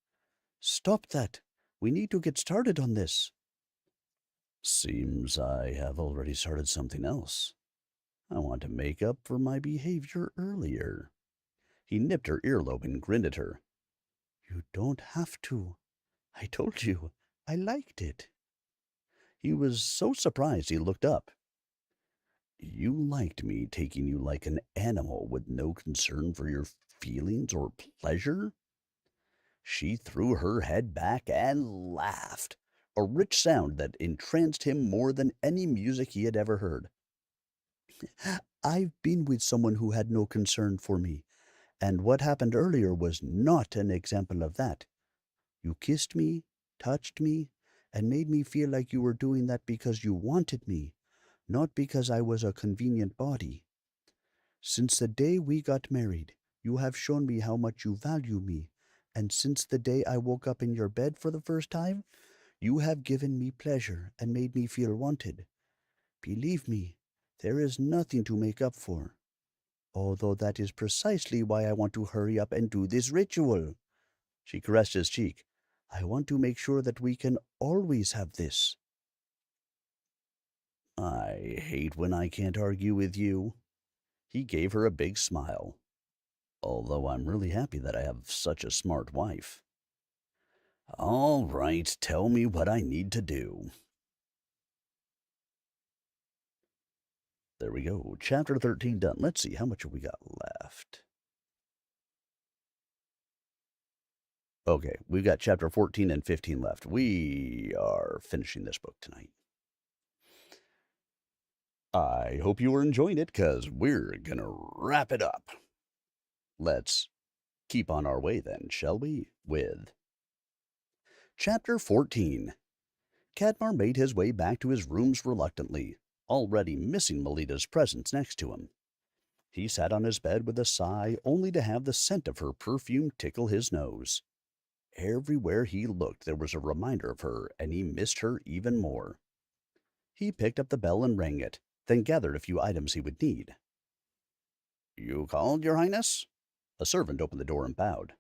"Stop that! We need to get started on this." "Seems I have already started something else. I want to make up for my behavior earlier." He nipped her earlobe and grinned at her. "You don't have to. I told you, I liked it." He was so surprised he looked up. "You liked me taking you like an animal with no concern for your feelings or pleasure?" She threw her head back and laughed, a rich sound that entranced him more than any music he had ever heard. "I've been with someone who had no concern for me, and what happened earlier was not an example of that. You kissed me, touched me, and made me feel like you were doing that because you wanted me, not because I was a convenient body. Since the day we got married, you have shown me how much you value me, and since the day I woke up in your bed for the first time, you have given me pleasure and made me feel wanted. Believe me, there is nothing to make up for. Although that is precisely why I want to hurry up and do this ritual." She caressed his cheek. "I want to make sure that we can always have this." "I hate when I can't argue with you." He gave her a big smile. "Although I'm really happy that I have such a smart wife." "All right, tell me what I need to do." There we go. Chapter 13 done. Let's see, how much have we got left? Okay, we've got chapter 14 and 15 left. We are finishing this book tonight. I hope you are enjoying it, because we're gonna wrap it up. Let's keep on our way then, shall we? With Chapter 14. Cadmar made his way back to his rooms reluctantly, already missing Melita's presence next to him. He sat on his bed with a sigh, only to have the scent of her perfume tickle his nose. Everywhere he looked there was a reminder of her, and he missed her even more. He picked up the bell and rang it, then gathered a few items he would need. "You called, Your Highness?" A servant opened the door and bowed.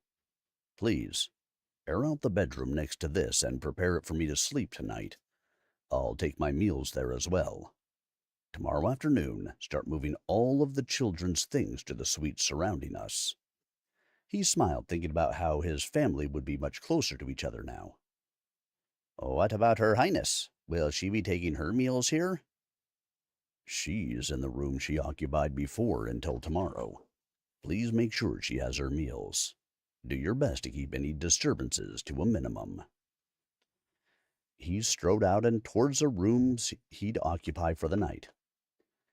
"Please." Air out the bedroom next to this and prepare it for me to sleep tonight. I'll take my meals there as well. Tomorrow afternoon, start moving all of the children's things to the suite surrounding us." He smiled, thinking about how his family would be much closer to each other now. "What about Her Highness? Will she be taking her meals here?" "She's in the room she occupied before until tomorrow. Please make sure she has her meals. Do your best to keep any disturbances to a minimum." He strode out and towards the rooms he'd occupy for the night.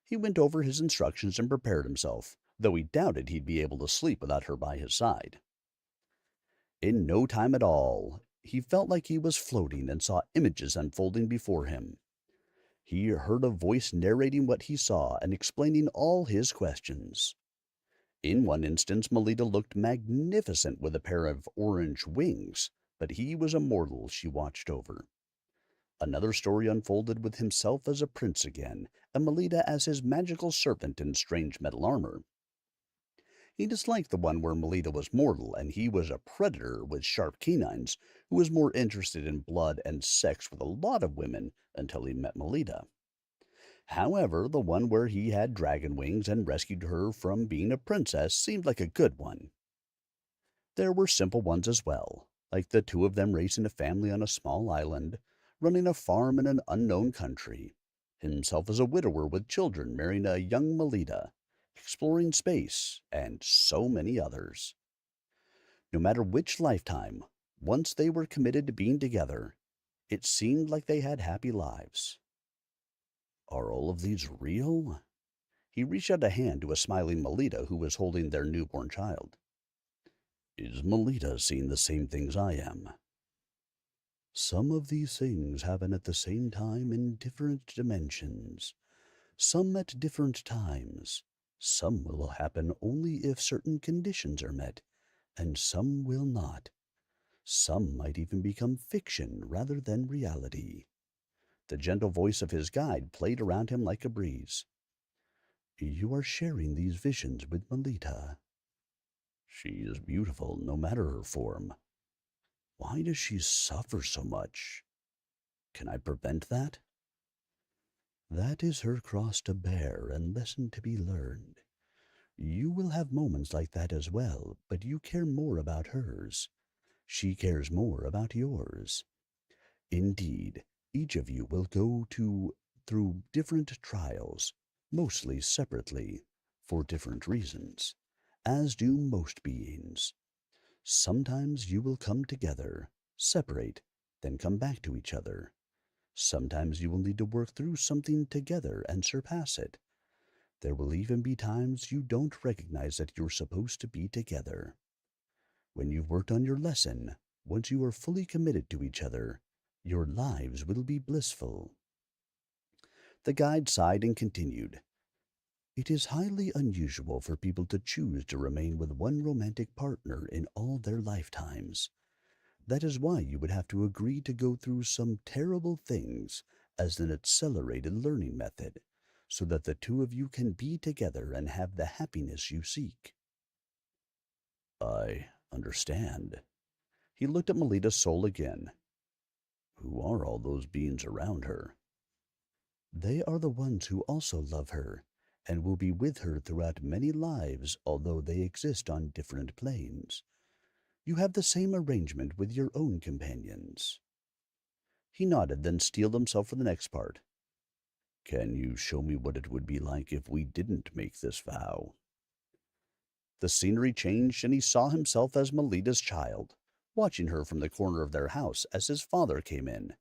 He went over his instructions and prepared himself, though he doubted he'd be able to sleep without her by his side. In no time at all, he felt like he was floating and saw images unfolding before him. He heard a voice narrating what he saw and explaining all his questions. In one instance, Melita looked magnificent with a pair of orange wings, but he was a mortal she watched over. Another story unfolded with himself as a prince again, and Melita as his magical serpent in strange metal armor. He disliked the one where Melita was mortal and he was a predator with sharp canines who was more interested in blood and sex with a lot of women until he met Melita. However, the one where he had dragon wings and rescued her from being a princess seemed like a good one. There were simple ones as well, like the two of them raising a family on a small island, running a farm in an unknown country, himself as a widower with children marrying a young Melita, exploring space, and so many others. No matter which lifetime, once they were committed to being together, it seemed like they had happy lives. Are all of these real? He reached out a hand to a smiling Melita who was holding their newborn child. Is Melita seeing the same things I am? Some of these things happen at the same time in different dimensions. Some at different times. Some will happen only if certain conditions are met, and some will not. Some might even become fiction rather than reality. The gentle voice of his guide played around him like a breeze. You are sharing these visions with Melita. She is beautiful no matter her form. Why does she suffer so much? Can I prevent that? That is her cross to bear and lesson to be learned. You will have moments like that as well, but you care more about hers. She cares more about yours. Indeed, each of you will go through different trials, mostly separately, for different reasons, as do most beings. Sometimes you will come together, separate, then come back to each other. Sometimes you will need to work through something together and surpass it. There will even be times you don't recognize that you're supposed to be together. When you've worked on your lesson, once you are fully committed to each other, your lives will be blissful. The guide sighed and continued. It is highly unusual for people to choose to remain with one romantic partner in all their lifetimes. That is why you would have to agree to go through some terrible things as an accelerated learning method, so that the two of you can be together and have the happiness you seek. I understand. He looked at Melita's soul again. Who are all those beings around her? They are the ones who also love her, and will be with her throughout many lives, although they exist on different planes. You have the same arrangement with your own companions. He nodded, then steeled himself for the next part. Can you show me what it would be like if we didn't make this vow? The scenery changed, and he saw himself as Melita's child, watching her from the corner of their house as his father came in.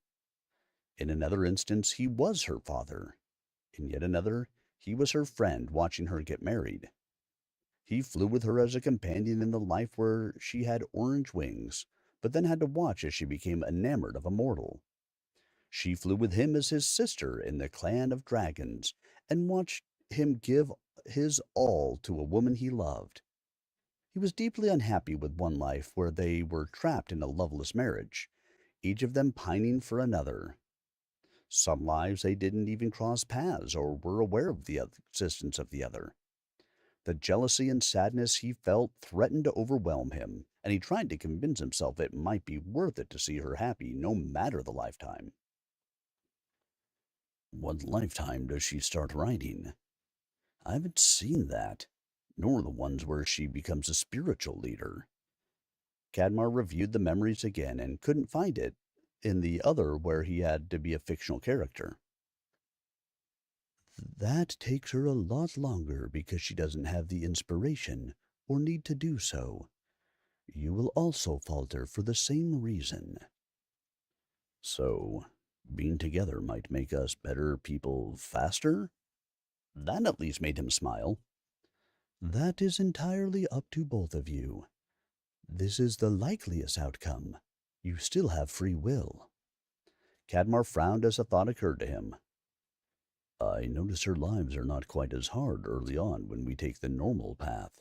In another instance, he was her father. In yet another, he was her friend watching her get married. He flew with her as a companion in the life where she had orange wings, but then had to watch as she became enamored of a mortal. She flew with him as his sister in the clan of dragons, and watched him give his all to a woman he loved. He was deeply unhappy with one life where they were trapped in a loveless marriage, each of them pining for another. Some lives they didn't even cross paths or were aware of the existence of the other. The jealousy and sadness he felt threatened to overwhelm him, and he tried to convince himself it might be worth it to see her happy no matter the lifetime. What lifetime does she start writing? I haven't seen that, nor the ones where she becomes a spiritual leader. Cadmar reviewed the memories again and couldn't find it in the other where he had to be a fictional character. That takes her a lot longer because she doesn't have the inspiration or need to do so. You will also falter for the same reason. So, being together might make us better people faster? That at least made him smile. That is entirely up to both of you. This is the likeliest outcome. You still have free will. Cadmar frowned as a thought occurred to him. I notice her lives are not quite as hard early on when we take the normal path.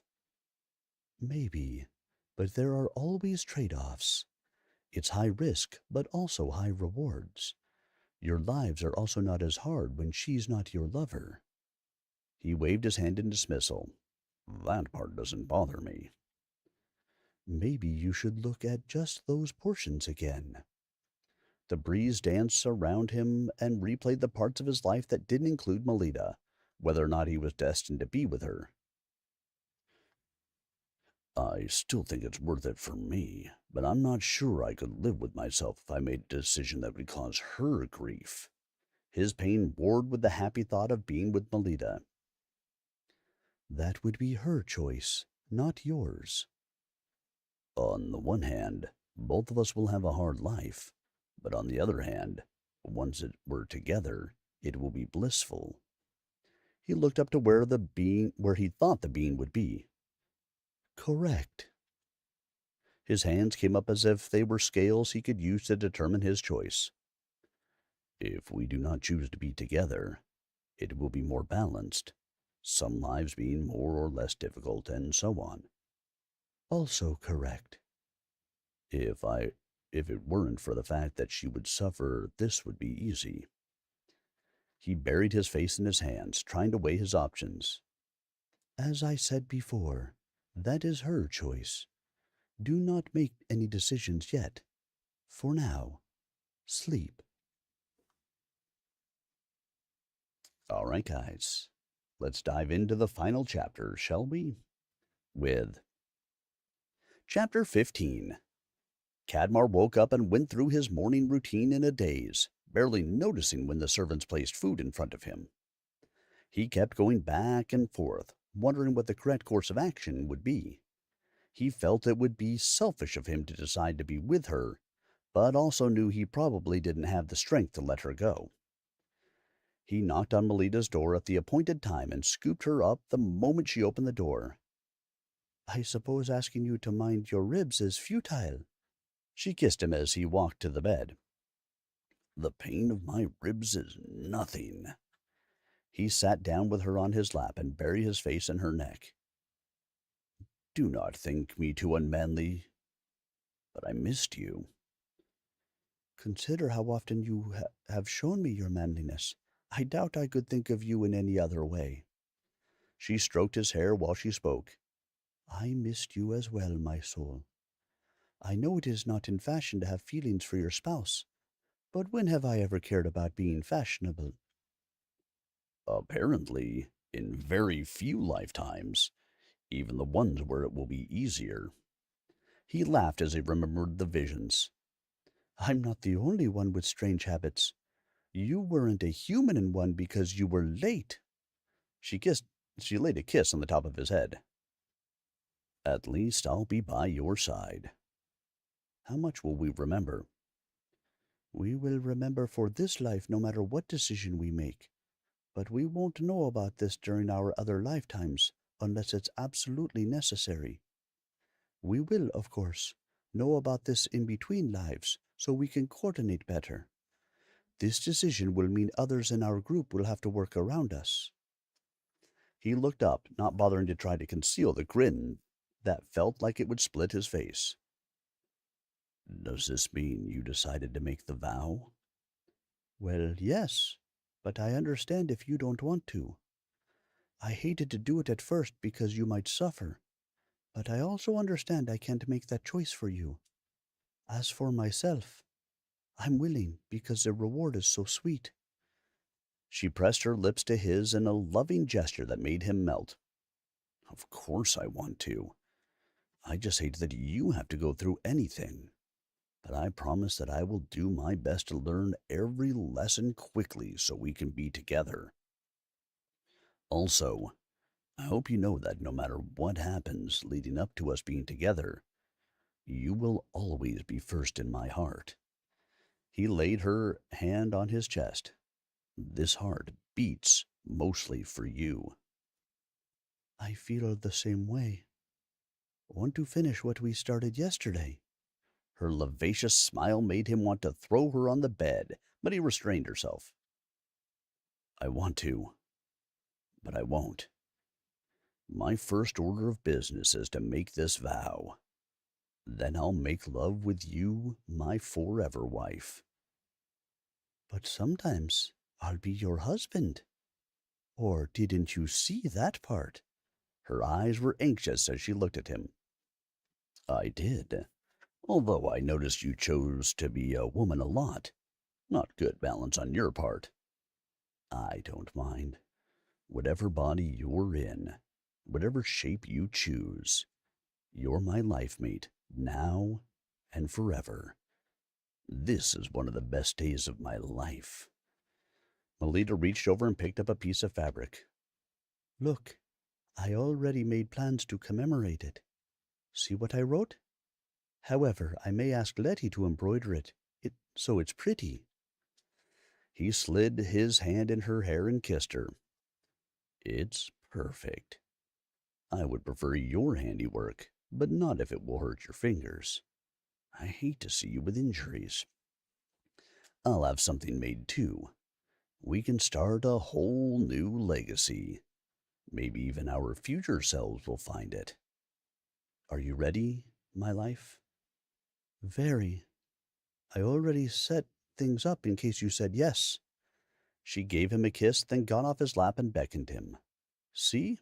Maybe, but there are always trade-offs. It's high risk, but also high rewards. Your lives are also not as hard when she's not your lover. He waved his hand in dismissal. That part doesn't bother me. Maybe you should look at just those portions again. The breeze danced around him and replayed the parts of his life that didn't include Melita, whether or not he was destined to be with her. I still think it's worth it for me, but I'm not sure I could live with myself if I made a decision that would cause her grief. His pain warred with the happy thought of being with Melita. That would be her choice, not yours. On the one hand, both of us will have a hard life, but on the other hand, once we're together, it will be blissful. He looked up to where he thought the being would be. Correct. His hands came up as if they were scales he could use to determine his choice. If we do not choose to be together, it will be more balanced, some lives being more or less difficult, and so on. Also correct. If it weren't for the fact that she would suffer, this would be easy. He buried his face in his hands, trying to weigh his options. As I said before, that is her choice. Do not make any decisions yet. For now, sleep. All right, guys. Let's dive into the final chapter, shall we? With Chapter 15. Cadmar woke up and went through his morning routine in a daze, barely noticing when the servants placed food in front of him. He kept going back and forth, wondering what the correct course of action would be. He felt it would be selfish of him to decide to be with her, but also knew he probably didn't have the strength to let her go. He knocked on Melita's door at the appointed time and scooped her up the moment she opened the door. I suppose asking you to mind your ribs is futile. She kissed him as he walked to the bed. The pain of my ribs is nothing. He sat down with her on his lap and buried his face in her neck. Do not think me too unmanly, but I missed you. Consider how often you have shown me your manliness. I doubt I could think of you in any other way. She stroked his hair while she spoke. I missed you as well, my soul. I know it is not in fashion to have feelings for your spouse, but when have I ever cared about being fashionable? Apparently, in very few lifetimes, even the ones where it will be easier. He laughed as he remembered the visions. I'm not the only one with strange habits. You weren't a human in one because you were late. She laid a kiss on the top of his head. At least I'll be by your side. How much will we remember? We will remember for this life no matter what decision we make. But we won't know about this during our other lifetimes unless it's absolutely necessary. We will, of course, know about this in between lives so we can coordinate better. This decision will mean others in our group will have to work around us. He looked up, not bothering to try to conceal the grin that felt like it would split his face. Does this mean you decided to make the vow? Well, yes, but I understand if you don't want to. I hated to do it at first because you might suffer, but I also understand I can't make that choice for you. As for myself, I'm willing because the reward is so sweet." She pressed her lips to his in a loving gesture that made him melt. "Of course I want to. I just hate that you have to go through anything. But I promise that I will do my best to learn every lesson quickly so we can be together. Also, I hope you know that no matter what happens leading up to us being together, you will always be first in my heart." He laid her hand on his chest. "This heart beats mostly for you." I feel the same way. I want to finish what we started yesterday. Her vivacious smile made him want to throw her on the bed, but he restrained herself. "I want to, but I won't. My first order of business is to make this vow. Then I'll make love with you, my forever wife." But sometimes I'll be your husband. Or didn't you see that part? Her eyes were anxious as she looked at him. "I did, although I noticed you chose to be a woman a lot. Not good balance on your part. I don't mind. Whatever body you're in, whatever shape you choose, you're my life mate, now and forever. This is one of the best days of my life." Melita reached over and picked up a piece of fabric. Look, I already made plans to commemorate it. See what I wrote? However, I may ask Letty to embroider it, so it's pretty. He slid his hand in her hair and kissed her. "It's perfect. I would prefer your handiwork, but not if it will hurt your fingers. I hate to see you with injuries. I'll have something made too. We can start a whole new legacy. Maybe even our future selves will find it. Are you ready, my life?" Very. I already set things up in case you said yes. She gave him a kiss, then got off his lap and beckoned him. "See?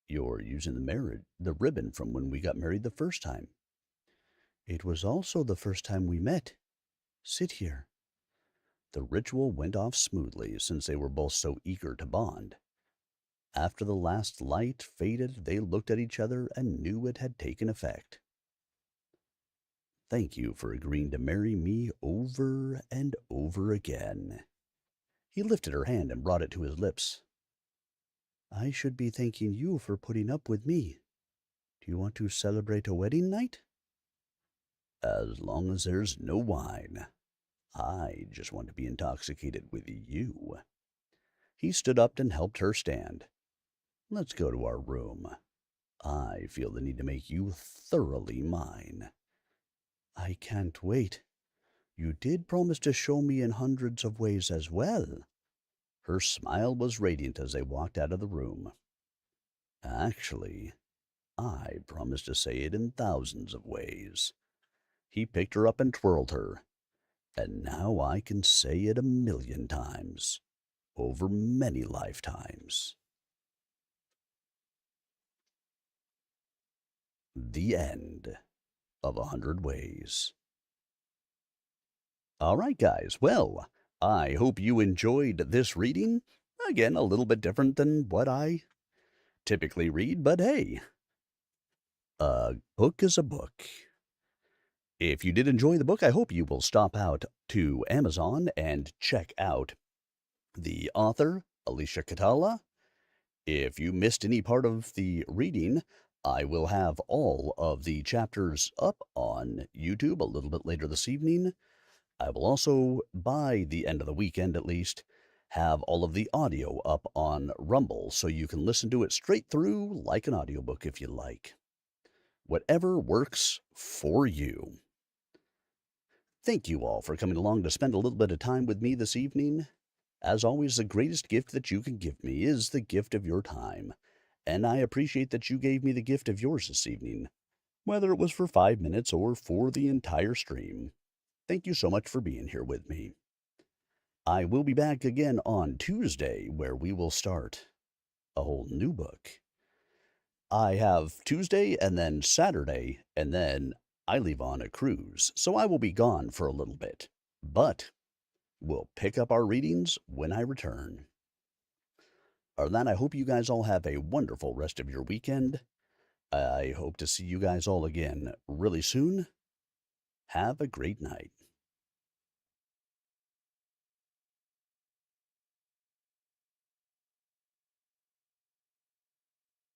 You're using the ribbon from when we got married the first time." It was also the first time we met. Sit here. The ritual went off smoothly since they were both so eager to bond. After the last light faded, they looked at each other and knew it had taken effect. "Thank you for agreeing to marry me over and over again." He lifted her hand and brought it to his lips. I should be thanking you for putting up with me. Do you want to celebrate a wedding night? "As long as there's no wine. I just want to be intoxicated with you." He stood up and helped her stand. "Let's go to our room. I feel the need to make you thoroughly mine." I can't wait. You did promise to show me in hundreds of ways as well. Her smile was radiant as they walked out of the room. "Actually, I promised to say it in thousands of ways." He picked her up and twirled her. "And now I can say it 1,000,000 times, over many lifetimes." The end of 100 Ways. All right, guys. Well, I hope you enjoyed this reading. Again, a little bit different than what I typically read, but hey, a book is a book. If you did enjoy the book, I hope you will stop out to Amazon and check out the author, Alicia Catala. If you missed any part of the reading, I will have all of the chapters up on YouTube a little bit later this evening. I will also, by the end of the weekend at least, have all of the audio up on Rumble so you can listen to it straight through like an audiobook if you like. Whatever works for you. Thank you all for coming along to spend a little bit of time with me this evening. As always, the greatest gift that you can give me is the gift of your time, and I appreciate that you gave me the gift of yours this evening, whether it was for 5 minutes or for the entire stream. Thank you so much for being here with me. I will be back again on Tuesday, where we will start A whole new book. I have Tuesday and then Saturday, and then I leave on a cruise, so I will be gone for a little bit. But we'll pick up our readings when I return. Other than that, I hope you guys all have a wonderful rest of your weekend. I hope to see you guys all again really soon. Have a great night.